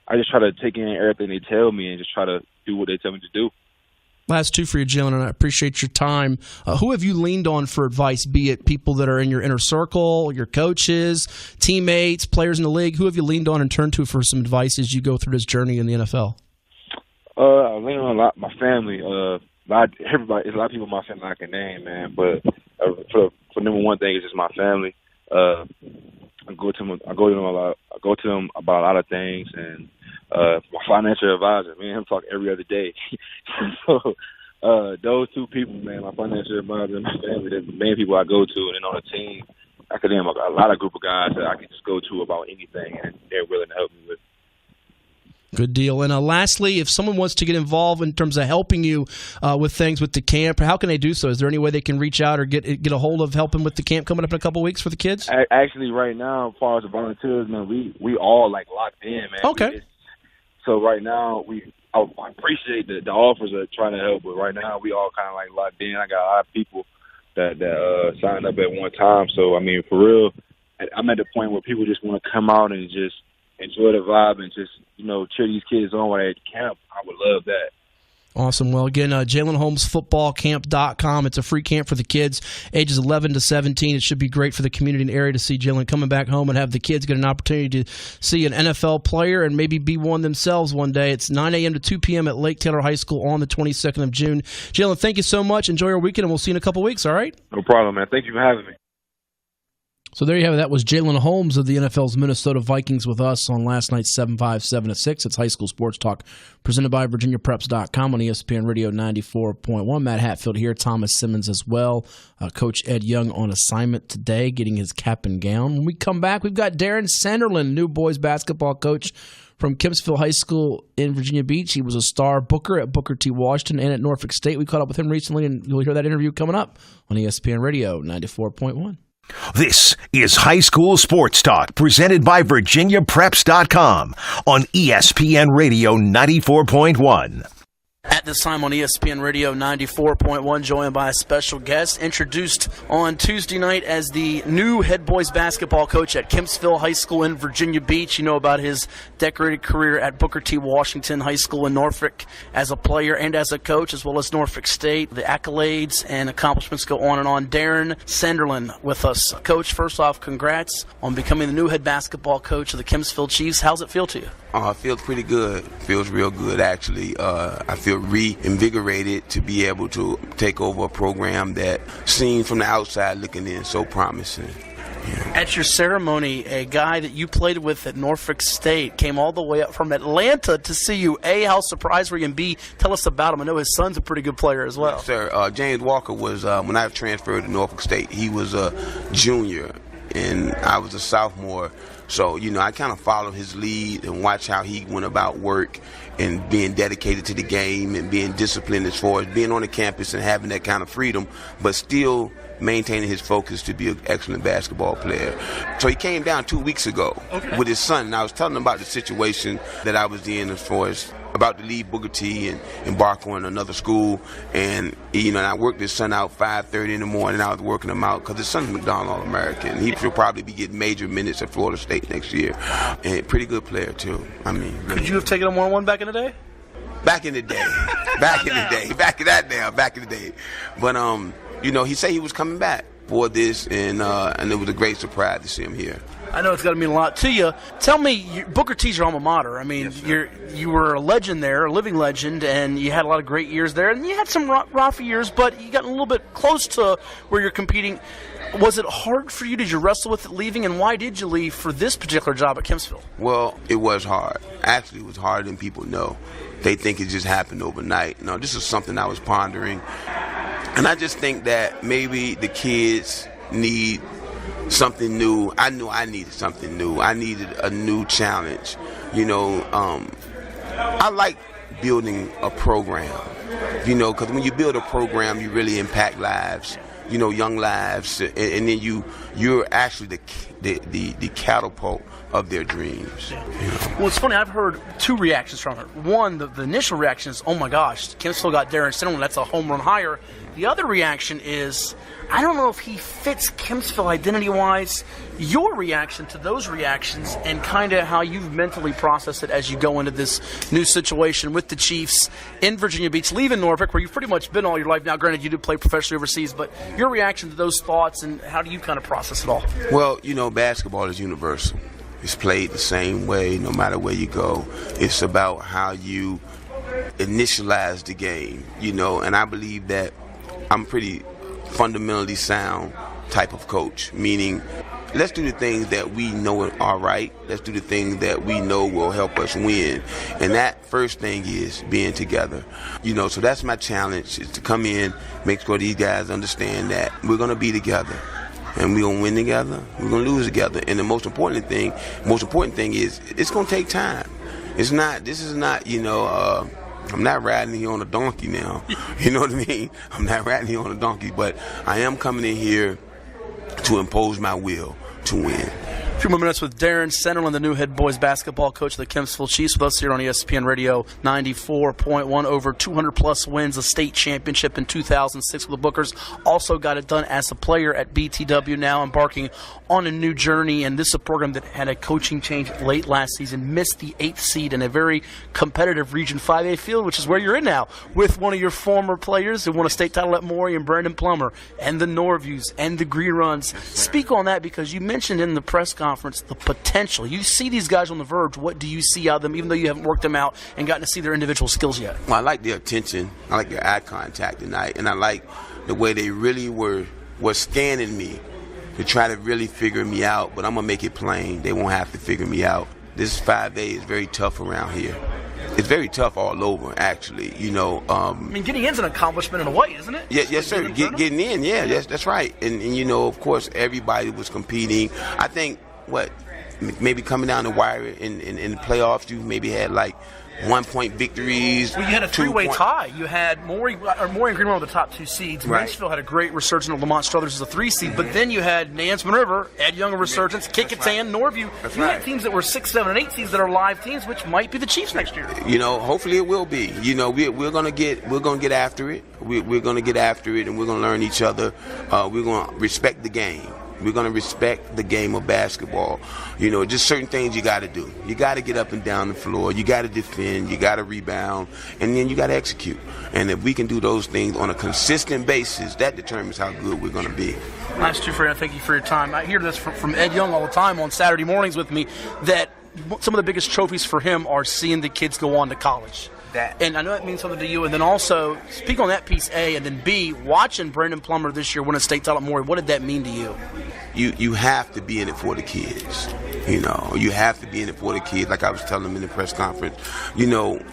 I just try to take in everything they tell me and just try to do what they tell me to do. Last 2 for you, Jalen, and I appreciate your time. Who have you leaned on for advice, be it people that are in your inner circle, your coaches, teammates, players in the league? Who have you leaned on and turned to for some advice as you go through this journey in the NFL? I lean on a lot my family. Everybody, there's a lot of people in my family I can name, man. But for number one thing, it's just my family. I go to them about a lot of things, and my financial advisor, me and him talk every other day. So those 2 people, man, my financial advisor and my family, they're the main people I go to. And then on the team, I could name a lot of group of guys that I can just go to about anything, and they're willing to help me with. Good deal. And lastly, if someone wants to get involved in terms of helping you with things with the camp, how can they do so? Is there any way they can reach out or get a hold of helping with the camp coming up in a couple of weeks for the kids? Actually, right now, as far as the volunteers, man, we all like locked in, man. Okay. So right now, I appreciate the offers of trying to help, but right now we all kind of like locked in. I got a lot of people that signed up at one time. So I mean, for real, I'm at the point where people just want to come out and just enjoy the vibe and just, you know, cheer these kids on while they're at camp. I would love that. Awesome. Well, again, JalenHolmesFootballCamp.com. It's a free camp for the kids, ages 11 to 17. It should be great for the community and area to see Jalen coming back home and have the kids get an opportunity to see an NFL player and maybe be one themselves one day. It's 9 a.m. to 2 p.m. at Lake Taylor High School on the 22nd of June. Jalen, thank you so much. Enjoy your weekend, and we'll see you in a couple weeks, all right? No problem, man. Thank you for having me. So there you have it. That was Jalen Holmes of the NFL's Minnesota Vikings with us on last night's 7-5, 7-6. It's High School Sports Talk presented by VirginiaPreps.com on ESPN Radio 94.1. Matt Hatfield here, Thomas Simmons as well. Coach Ed Young on assignment today, getting his cap and gown. When we come back, we've got Darren Sanderlin, new boys basketball coach from Kempsville High School in Virginia Beach. He was a star Booker at Booker T. Washington and at Norfolk State. We caught up with him recently, and you'll hear that interview coming up on ESPN Radio 94.1. This is High School Sports Talk, presented by VirginiaPreps.com on ESPN Radio 94.1. At this time on ESPN Radio 94.1, joined by a special guest, introduced on Tuesday night as the new head boys basketball coach at Kempsville High School in Virginia Beach. You know about his decorated career at Booker T. Washington High School in Norfolk as a player and as a coach, as well as Norfolk State. The accolades and accomplishments go on and on. Darren Sanderlin with us. Coach, first off, congrats on becoming the new head basketball coach of the Kempsville Chiefs. How's it feel to you? It feels pretty good. Feels real good, actually. I feel reinvigorated to be able to take over a program that seemed from the outside looking in so promising. Yeah. At your ceremony, a guy that you played with at Norfolk State came all the way up from Atlanta to see you. A, how surprised were you? And B, tell us about him. I know his son's a pretty good player as well. Yes, sir. James Walker was, when I transferred to Norfolk State, he was a junior and I was a sophomore. So, you know, I kind of followed his lead and watched how he went about work and being dedicated to the game and being disciplined as far as being on the campus and having that kind of freedom, but still maintaining his focus to be an excellent basketball player. So he came down 2 weeks ago with his son, and I was telling him about the situation that I was in as far as about to leave Booker T and embark on another school, and and I worked his son out 5:30 in the morning. I was working him out because his son's McDonald All-American. He should probably be getting major minutes at Florida State next year, and pretty good player too. I mean, could you have taken him 1-on-1 back in the day? Back in the day, back in the day. But he said he was coming back for this, and it was a great surprise to see him here. I know it's got to mean a lot to you. Tell me, Booker T's your alma mater. I mean, yes, you were a legend there, a living legend, and you had a lot of great years there. And you had some rough years, but you got a little bit close to where you're competing. Was it hard for you? Did you wrestle with it leaving? And why did you leave for this particular job at Kempsville? Well, it was hard. Actually, it was harder than people know. They think it just happened overnight. No, this is something I was pondering. And I just think that maybe the kids need something new. I knew I needed something new. I needed a new challenge. I like building a program, because when you build a program, you really impact lives, young lives, and then you're actually the catapult of their dreams. Well, it's funny. I've heard two reactions from her. One, the initial reaction is, "Oh my gosh, Kempsville got Darren Cinnamon. That's a home run hire." The other reaction is, "I don't know if he fits Kempsville identity-wise." Your reaction to those reactions and kind of how you've mentally processed it as you go into this new situation with the Chiefs in Virginia Beach, leaving Norfolk, where you've pretty much been all your life. Now, granted, you did play professionally overseas, but your reaction to those thoughts and how do you kind of process it all? Well, basketball is universal. It's played the same way no matter where you go. It's about how you initialize the game, and I believe that I'm pretty fundamentally sound type of coach, meaning let's do the things that we know are right. Let's do the things that we know will help us win. And that first thing is being together. So that's my challenge, is to come in, make sure these guys understand that we're going to be together. And we're going to win together. We're going to lose together. And the most important thing is it's going to take time. This is not, I'm not riding here on a donkey now. You know what I mean? I'm not riding here on a donkey, but I am coming in here to impose my will to win. A few more minutes with Darren Centerland, the new head boys basketball coach of the Kempsville Chiefs, with us here on ESPN Radio 94.1. Over 200-plus wins, a state championship in 2006 with the Bookers. Also got it done as a player at BTW, now embarking on a new journey. And this is a program that had a coaching change late last season, missed the 8th seed in a very competitive Region 5A field, which is where you're in now, with one of your former players who won a state title at Maury and Brandon Plummer, and the Norviews, and the Green Runs. Speak on that, because you mentioned in the press conference the potential. You see these guys on the verge. What do you see out of them, even though you haven't worked them out and gotten to see their individual skills yet? Well, I like their attention. I like their eye contact tonight, and I like the way they really were scanning me to try to really figure me out. But I'm going to make it plain. They won't have to figure me out. This 5A is very tough around here. It's very tough all over, actually. Getting in's an accomplishment in a way, isn't it? Yeah, yes, sir. Getting in, that's right. And of course, everybody was competing. I think, maybe coming down the wire in the playoffs, you maybe had like 1-point victories. Well, you had a three-way tie. You had Maury and Green were the top 2 seeds. Right. Mansfield had a great resurgence of Lamont Struthers as a 3 seed, but then you had Nansemond River, Ed Young a resurgence, Kickintan, Norview. You had teams that were 6, 7, and 8 seeds that are live teams, which might be the Chiefs next year. Hopefully it will be. We're gonna get after it. We're gonna get after it, and we're gonna learn each other. We're gonna respect the game. We're going to respect the game of basketball. Just certain things you got to do. You got to get up and down the floor. You got to defend. You got to rebound. And then you got to execute. And if we can do those things on a consistent basis, that determines how good we're going to be. Last two, Fred. Thank you for your time. I hear this from Ed Young all the time on Saturday mornings with me, that some of the biggest trophies for him are seeing the kids go on to college. And I know that means something to you. And then also, speak on that piece, A, and then B, watching Brandon Plummer this year win a state title at Maury, what did that mean to you? You have to be in it for the kids. You have to be in it for the kids, like I was telling them in the press conference.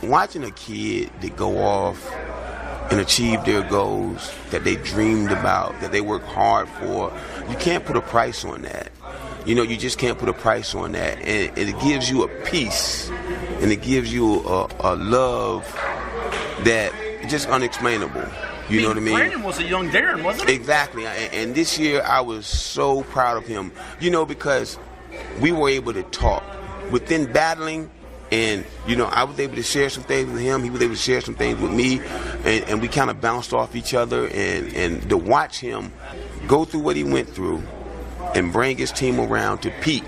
Watching a kid that go off and achieve their goals that they dreamed about, that they work hard for, you can't put a price on that. You just can't put a price on that. And it gives you a peace, and it gives you a love that is just unexplainable. You know what I mean? Brandon was a young Darren, wasn't he? Exactly. And this year I was so proud of him, because we were able to talk. Within battling, And, I was able to share some things with him. He was able to share some things with me. And we kind of bounced off each other. And to watch him go through what he went through and bring his team around to peak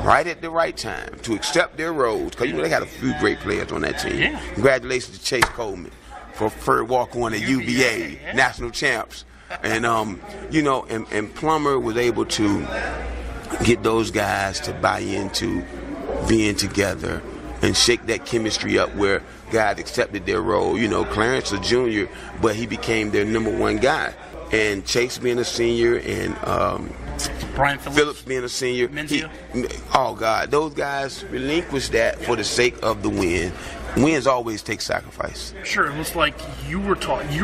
right at the right time, to accept their roles. Because, they got a few great players on that team. Yeah. Congratulations to Chase Coleman for third walk-on at UVA, national champs. And, and Plummer was able to get those guys to buy into being together and shake that chemistry up where guys accepted their role. Clarence a junior, but he became their number one guy. And Chase being a senior and Brian Phillips being a senior. Those guys relinquished that for the sake of the win. Wins always take sacrifice. Sure, it was like you're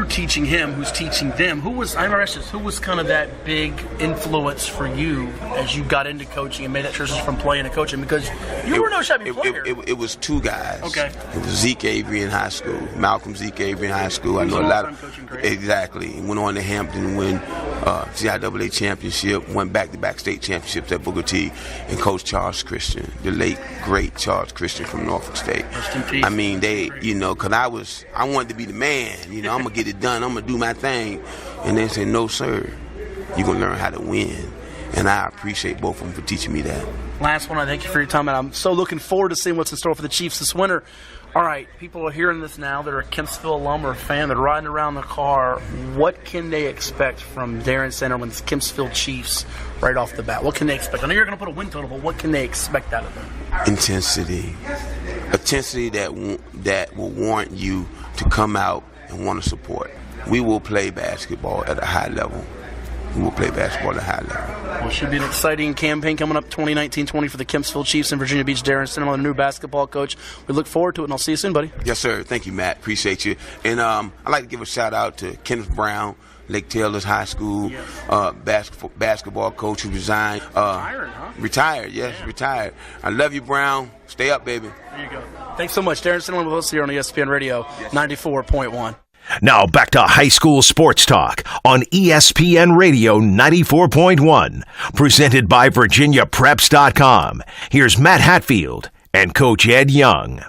teaching him, who's teaching them. Who was kind of that big influence for you as you got into coaching and made that transition from playing to coaching? Because you were no shabby player. It was two guys. Okay. It was Zeke Avery in high school, Malcolm Zeke Avery in high school. I know a lot of exactly. He went on to Hampton and win CIAA championship, won back-to-back state championships at Booker T, and Coach Charles Christian, the late great Charles Christian from Norfolk State. Rest in peace. Because I wanted to be the man. I'm going to get it done. I'm going to do my thing. And they said, no, sir, you're going to learn how to win. And I appreciate both of them for teaching me that. Last one, I thank you for your time, and I'm so looking forward to seeing what's in store for the Chiefs this winter. All right, people are hearing this now that are a Kempsville alum or a fan that are riding around the car. What can they expect from Darren Sanderlin's Kempsville Chiefs right off the bat? What can they expect? I know you're going to put a win total, but what can they expect out of them? Intensity that will warrant you to come out and want to support. We will play basketball at a high level. Well, it should be an exciting campaign coming up 2019-20 for the Kempsville Chiefs in Virginia Beach. Darren Sanderlin, the new basketball coach. We look forward to it, and I'll see you soon, buddy. Yes, sir. Thank you, Matt. Appreciate you. And I'd like to give a shout-out to Kenneth Brown, Lake Taylor's High School basketball coach who resigned. Retired. I love you, Brown. Stay up, baby. There you go. Thanks so much. Darren Sanderlin with us here on ESPN Radio 94.1. Now back to high school sports talk on ESPN Radio 94.1, presented by VirginiaPreps.com. Here's Matt Hatfield and Coach Ed Young.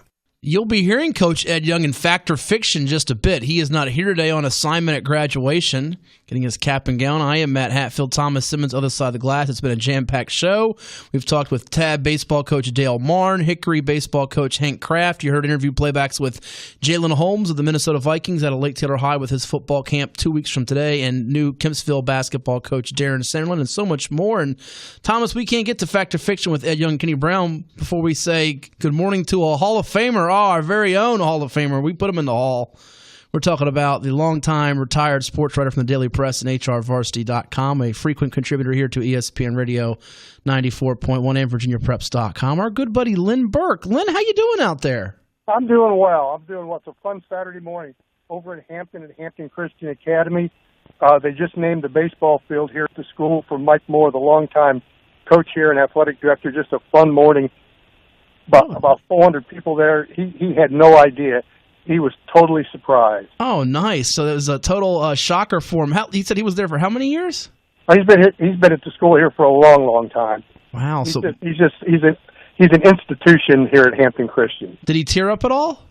You'll be hearing Coach Ed Young in Fact or Fiction just a bit. He is not here today on assignment at graduation, getting his cap and gown. I am Matt Hatfield, Thomas Simmons, other side of the glass. It's been a jam-packed show. We've talked with Tabb baseball coach Dale Marn, Hickory baseball coach Hank Kraft. You heard interview playbacks with Jalen Holmes of the Minnesota Vikings out of Lake Taylor High with his football camp 2 weeks from today, and new Kempsville basketball coach Darren Sanderlin, and so much more. And Thomas, we can't get to Fact or Fiction with Ed Young and Kenny Brown before we say good morning to a Hall of Famer. Our very own Hall of Famer. We put him in the Hall. We're talking about the longtime retired sports writer from the Daily Press and HRVarsity.com, a frequent contributor here to ESPN Radio 94.1 and VirginiaPreps.com. Our good buddy Lynn Burke. Lynn, how you doing out there? I'm doing well. I'm doing what's a fun Saturday morning over in Hampton at Hampton Christian Academy. They just named the baseball field here at the school for Mike Moore, the longtime coach here and athletic director. Just a fun morning. About 400 people there. He had no idea. He was totally surprised. Oh, nice. So it was a total shocker for him. He said he was there for how many years? He's been at the school here for a long, long time. Wow. He's an institution here at Hampton Christian. Did he tear up at all?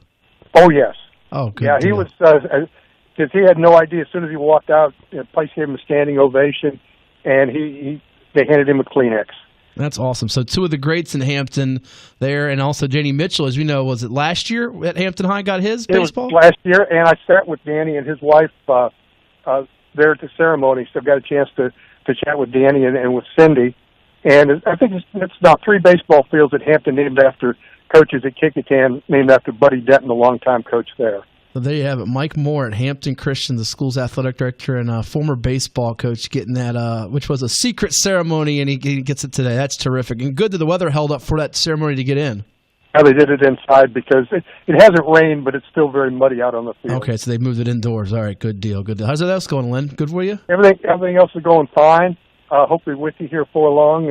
Oh, yes. Oh, good. Yeah, he was, because he had no idea. As soon as he walked out, the place gave him a standing ovation, and they handed him a Kleenex. That's awesome. So two of the greats in Hampton there, and also Danny Mitchell, as you know, was it last year at Hampton High got his baseball? It was last year, and I sat with Danny and his wife there at the ceremony, so I got a chance to chat with Danny and with Cindy. And I think it's about 3 baseball fields at Hampton named after coaches at Kickotan, named after Buddy Denton, the longtime coach there. So there you have it. Mike Moore at Hampton Christian, the school's athletic director and former baseball coach, getting that, which was a secret ceremony, and he gets it today. That's terrific. And good that the weather held up for that ceremony to get in. Yeah, they did it inside because it hasn't rained, but it's still very muddy out on the field. Okay, so they moved it indoors. All right, good deal. Good deal. How's that else going, Lynn? Good for you? Everything else is going fine. Hopefully with you here for long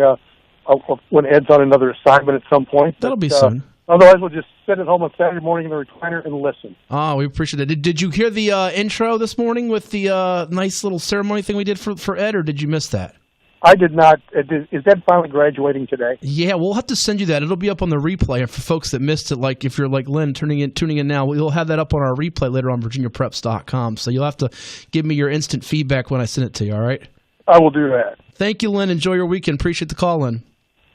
when Ed's on another assignment at some point. That'll be soon. Otherwise, we'll just sit at home on Saturday morning in the recliner and listen. Oh, we appreciate it. Did you hear the intro this morning with the nice little ceremony thing we did for Ed, or did you miss that? I did not. Is that finally graduating today? Yeah, we'll have to send you that. It'll be up on the replay for folks that missed it. Like if you're like Lynn tuning in now, we'll have that up on our replay later on VirginiaPreps.com. So you'll have to give me your instant feedback when I send it to you, all right? I will do that. Thank you, Lynn. Enjoy your weekend. Appreciate the call, Lynn.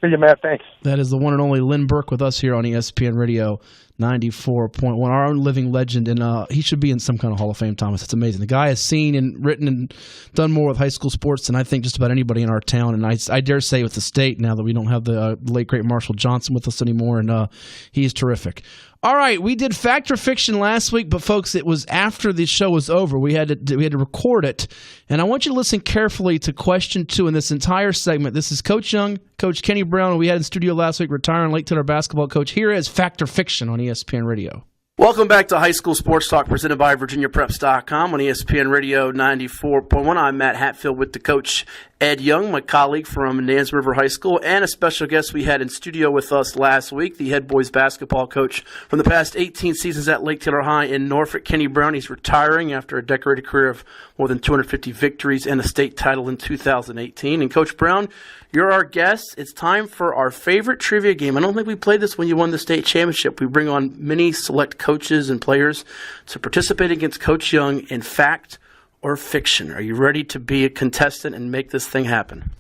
See you, Matt. Thanks. That is the one and only Lynn Burke with us here on ESPN Radio 94.1, our own living legend, and he should be in some kind of Hall of Fame, Thomas. It's amazing. The guy has seen and written and done more with high school sports than I think just about anybody in our town, and I dare say with the state now that we don't have the late, great Marshall Johnson with us anymore, and he's terrific. All right, we did Fact or Fiction last week, but folks, it was after the show was over. We had to record it, and I want you to listen carefully to question 2 in this entire segment. This is Coach Young, Coach Kenny Brown, who we had in studio last week, retiring Lake Taylor basketball coach. Here is Fact or Fiction on ESPN Radio. Welcome back to High School Sports Talk presented by VirginiaPreps.com on ESPN Radio 94.1. I'm Matt Hatfield with the coach Ed Young, my colleague from Nansemond River High School, and a special guest we had in studio with us last week, the head boys basketball coach from the past 18 seasons at Lake Taylor High in Norfolk, Kenny Brown. He's retiring after a decorated career of more than 250 victories and a state title in 2018. And Coach Brown, you're our guest. It's time for our favorite trivia game. I don't think we played this when you won the state championship. We bring on many select coaches and players to participate against Coach Young in fact or fiction. Are you ready to be a contestant and make this thing happen?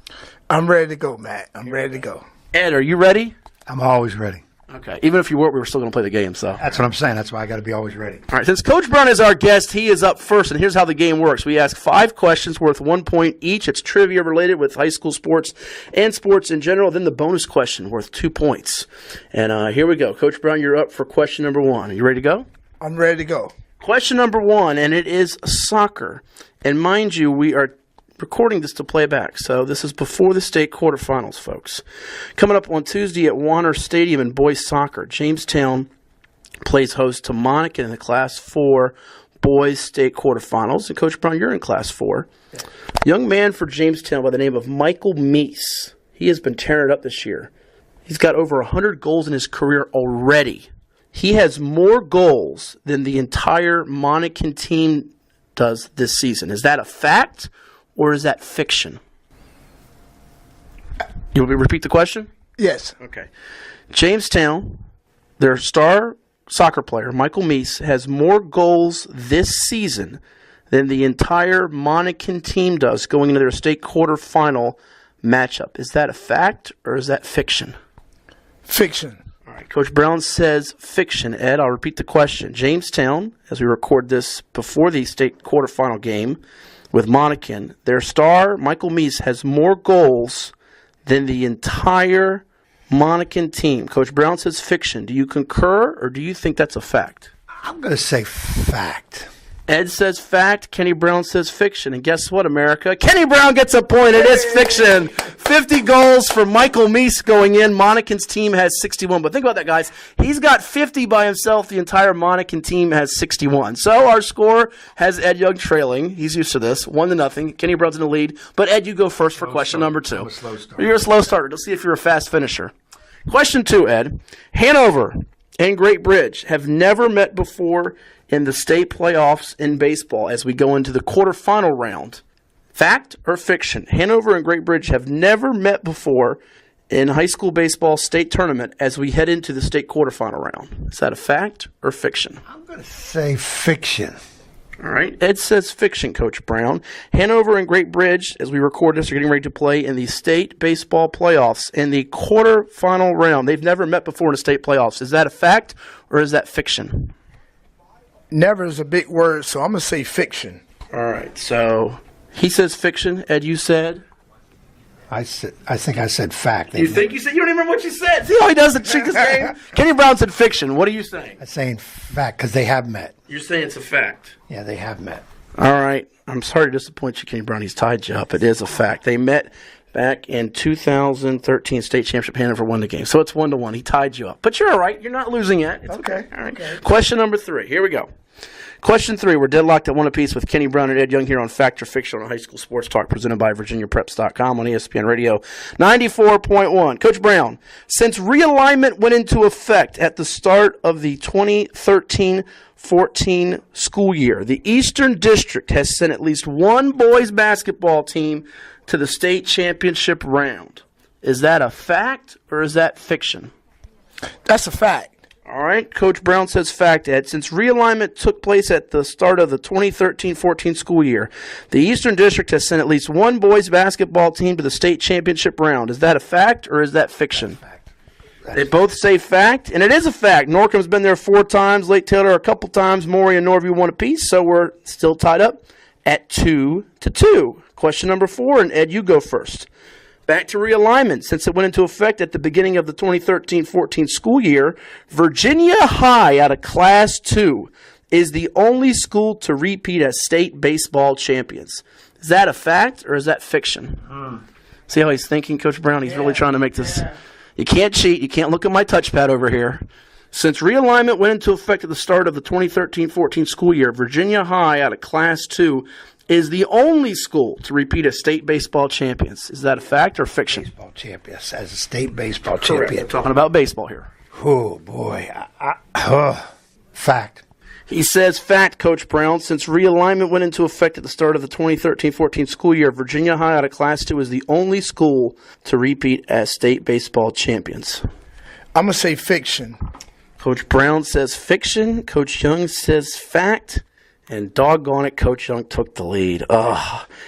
I'm ready to go, Matt. I'm ready to go. Ed, are you ready? I'm always ready. Okay. Even if you weren't, we were still going to play the game. So that's what I'm saying. That's why I got to be always ready. All right. Since Coach Brown is our guest, he is up first, and here's how the game works. We ask 5 questions worth 1 point each. It's trivia related with high school sports and sports in general. Then the bonus question worth 2 points. And here we go. Coach Brown, you're up for question number 1. Are you ready to go? I'm ready to go. Question number 1, and it is soccer. And mind you, we are recording this to play back, so this is before the state quarterfinals, folks. Coming up on Tuesday at Warner Stadium in boys soccer, Jamestown plays host to Monacan in the Class 4 boys state quarterfinals. And Coach Brown, you're in Class 4. Yeah. Young man for Jamestown by the name of Michael Meese. He has been tearing it up this year. He's got over 100 goals in his career already. He has more goals than the entire Monacan team does this season. Is that a fact or is that fiction? You want me to repeat the question? Yes. Okay. Jamestown, their star soccer player, Michael Meese, has more goals this season than the entire Monacan team does going into their state quarterfinal matchup. Is that a fact or is that fiction? Fiction. All right. Coach Brown says fiction. Ed, I'll repeat the question. Jamestown, as we record this before the state quarterfinal game with Monacan, their star, Michael Meese, has more goals than the entire Monacan team. Coach Brown says fiction. Do you concur or do you think that's a fact? I'm going to say fact. Ed says fact. Kenny Brown says fiction. And guess what, America? Kenny Brown gets a point. It is fiction. 50 goals for Michael Meese going in. Monacan's team has 61. But think about that, guys. He's got 50 by himself. The entire Monacan team has 61. So our score has Ed Young trailing. He's used to this. 1-0. Kenny Brown's in the lead. But Ed, you go first for question number 2. I'm a slow starter. You're a slow starter. Let's see if you're a fast finisher. Question 2, Ed. Hanover and Great Bridge have never met before in the state playoffs in baseball as we go into the quarterfinal round. Fact or fiction? Hanover and Great Bridge have never met before in high school baseball state tournament as we head into the state quarterfinal round. Is that a fact or fiction? I'm going to say fiction. All right. Ed says fiction, Coach Brown. Hanover and Great Bridge, as we record this, are getting ready to play in the state baseball playoffs in the quarterfinal round. They've never met before in the state playoffs. Is that a fact or is that fiction? Never is a big word, so I'm going to say fiction. All right. So he says fiction. Ed, you said? I think I said fact. You think you said? You don't even remember what you said. See how he does it? Trick this game. Kenny Brown said fiction. What are you saying? I'm saying fact because they have met. You're saying it's a fact. Yeah, they have met. All right. I'm sorry to disappoint you, Kenny Brown. He's tied you up. It is a fact. They met back in 2013 state championship. Hanover won the game. So it's 1-1. He tied you up. But you're all right. You're not losing yet. It's okay. All right. Okay. Question number 3. Here we go. Question 3, we're deadlocked at 1 apiece with Kenny Brown and Ed Young here on Fact or Fiction on High School Sports Talk, presented by VirginiaPreps.com on ESPN Radio 94.1. Coach Brown, since realignment went into effect at the start of the 2013-14 school year, the Eastern District has sent at least one boys basketball team to the state championship round. Is that a fact or is that fiction? That's a fact. All right, Coach Brown says fact, Ed. Since realignment took place at the start of the 2013-14 school year, the Eastern District has sent at least one boys basketball team to the state championship round. Is that a fact or is that fiction? They both say fact, and it is a fact. Norcom's been there 4 times, Lake Taylor a couple times, Maury and Norview 1 apiece, so we're still tied up at 2-2. Question number 4, and Ed, you go first. Back to realignment. Since it went into effect at the beginning of the 2013-14 school year, Virginia High out of Class 2 is the only school to repeat as state baseball champions. Is that a fact or is that fiction? See how he's thinking, Coach Brown? He's really trying to make this. You can't cheat. You can't look at my touchpad over here. Since realignment went into effect at the start of the 2013-14 school year, Virginia High out of Class 2 is the only school to repeat as state baseball champions. Is that a fact or fiction? Baseball champions, as a state baseball Correct. champion. We're talking about baseball here. Oh, boy. Fact. He says fact, Coach Brown. Since realignment went into effect at the start of the 2013-14 school year, Virginia High out of Class 2 is the only school to repeat as state baseball champions. I'm going to say fiction. Coach Brown says fiction. Coach Young says fact. And doggone it, Coach Young took the lead.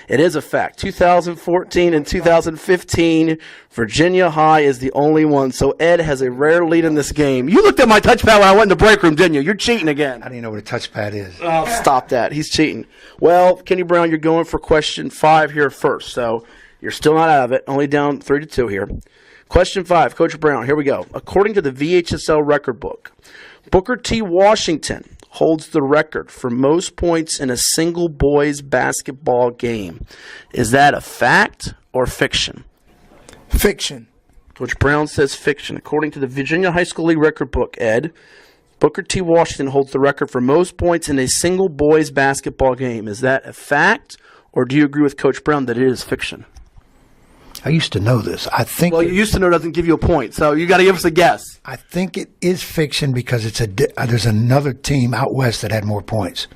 It is a fact. 2014 and 2015, Virginia High is the only one. So Ed has a rare lead in this game. You looked at my touchpad when I went in the break room, didn't you? You're cheating again. I didn't know what a touchpad is. Oh, stop that. He's cheating. Well, Kenny Brown, you're going for question 5 here first. So you're still not out of it. Only down 3-2 here. Question 5, Coach Brown. Here we go. According to the VHSL record book, Booker T. Washington holds the record for most points in a single boys basketball game. Is that a fact or fiction? Fiction. Coach Brown says fiction. According to the Virginia High School League record book, Ed, Booker T. Washington holds the record for most points in a single boys basketball game. Is that a fact or do you agree with Coach Brown that it is fiction? I used to know this. I think. Well, you used to know doesn't give you a point, so you got to give us a guess. I think it is fiction because there's another team out west that had more points.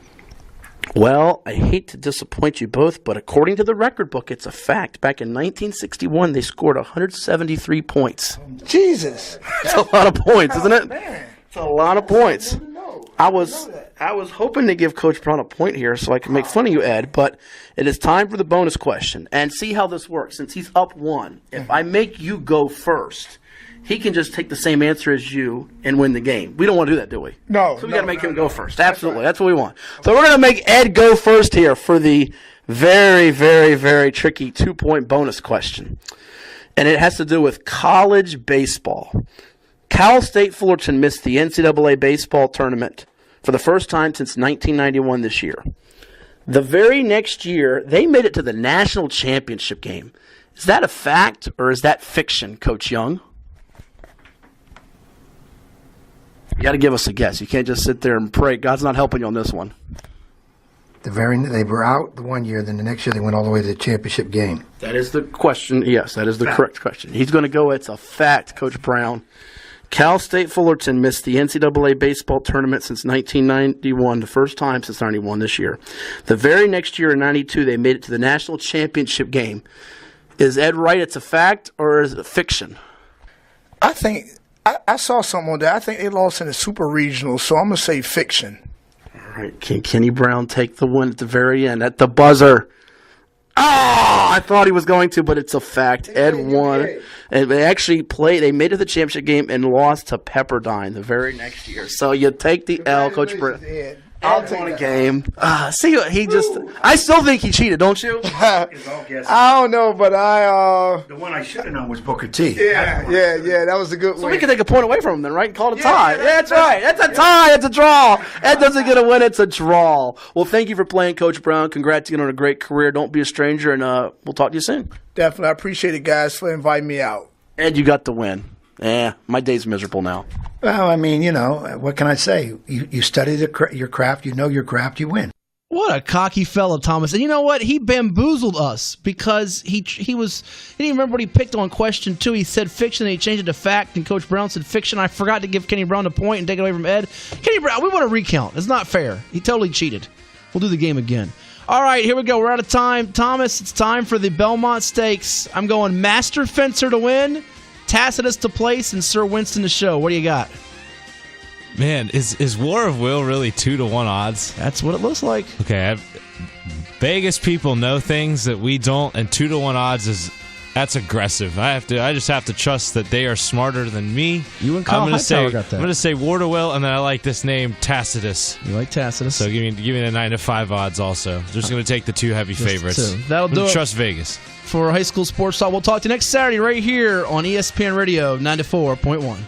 Well, I hate to disappoint you both, but according to the record book, it's a fact. Back in 1961, they scored 173 points. Jesus, that's a lot of points, isn't it? Man. It's a lot of points. I was hoping to give Coach Brown a point here so I can make fun of you, Ed, but it is time for the bonus question. And see how this works. Since he's up 1, if I make you go first, he can just take the same answer as you and win the game. We don't want to do that, do we? No. So we got to make him go first. Absolutely. That's what we want. So we're going to make Ed go first here for the very, very, very tricky 2-point bonus question. And it has to do with college baseball. Cal State Fullerton missed the NCAA baseball tournament for the first time since 1991 this year. The very next year, they made it to the national championship game. Is that a fact or is that fiction, Coach Young? You got to give us a guess. You can't just sit there and pray. God's not helping you on this one. They were out the one year, then the next year they went all the way to the championship game. That is the question. Yes, that is the correct question. He's going to go, it's a fact, Coach Brown. Cal State Fullerton missed the NCAA baseball tournament since 1991, the first time since 91 this year. The very next year in 92, they made it to the national championship game. Is Ed right, it's a fact, or is it fiction? I think, I saw something on that. I think they lost in the super regional, so I'm going to say fiction. All right, can Kenny Brown take the win at the very end, at the buzzer? I thought he was going to, but it's a fact. Ed won. And they actually they made it to the championship game and lost to Pepperdine the very next year. So you take the L, Coach Brown. I'll take a game. See, I still think he cheated, don't you? I don't know, but The one I should have known was Booker T. Yeah, that was a good So win. we can take a point away from him then, right? Call it a tie. Yeah, that's right. That's a tie. It's a draw. Ed doesn't get a win. It's a draw. Well, thank you for playing, Coach Brown. Congrats again on a great career. Don't be a stranger, and we'll talk to you soon. Definitely. I appreciate it, guys, for inviting me out. Ed, you got the win. my day's miserable now. Well, I mean, what can I say? You study your craft, you know your craft, you win. What a cocky fella, Thomas. And you know what? He bamboozled us because he didn't even remember what he picked on question 2. He said fiction, and he changed it to fact, and Coach Brown said fiction. I forgot to give Kenny Brown the point and take it away from Ed. Kenny Brown, we want a recount. It's not fair. He totally cheated. We'll do the game again. All right, here we go. We're out of time. Thomas, it's time for the Belmont Stakes. I'm going Master Fencer to win, Tacitus to place, and Sir Winston to show. What do you got? Man, is War of Will really 2-1 odds? That's what it looks like. Okay, Vegas people know things that we don't, and 2-1 odds that's aggressive. I just have to trust that they are smarter than me. You and Kyle Hightower got that. I'm going to say War of Will, and then I like this name Tacitus. You like Tacitus? So give me the 9-5 odds. Also, just going to take the 2 heavy favorites. That'll do it. Trust Vegas for High School Sports Talk. We'll talk to you next Saturday right here on ESPN Radio 94.1.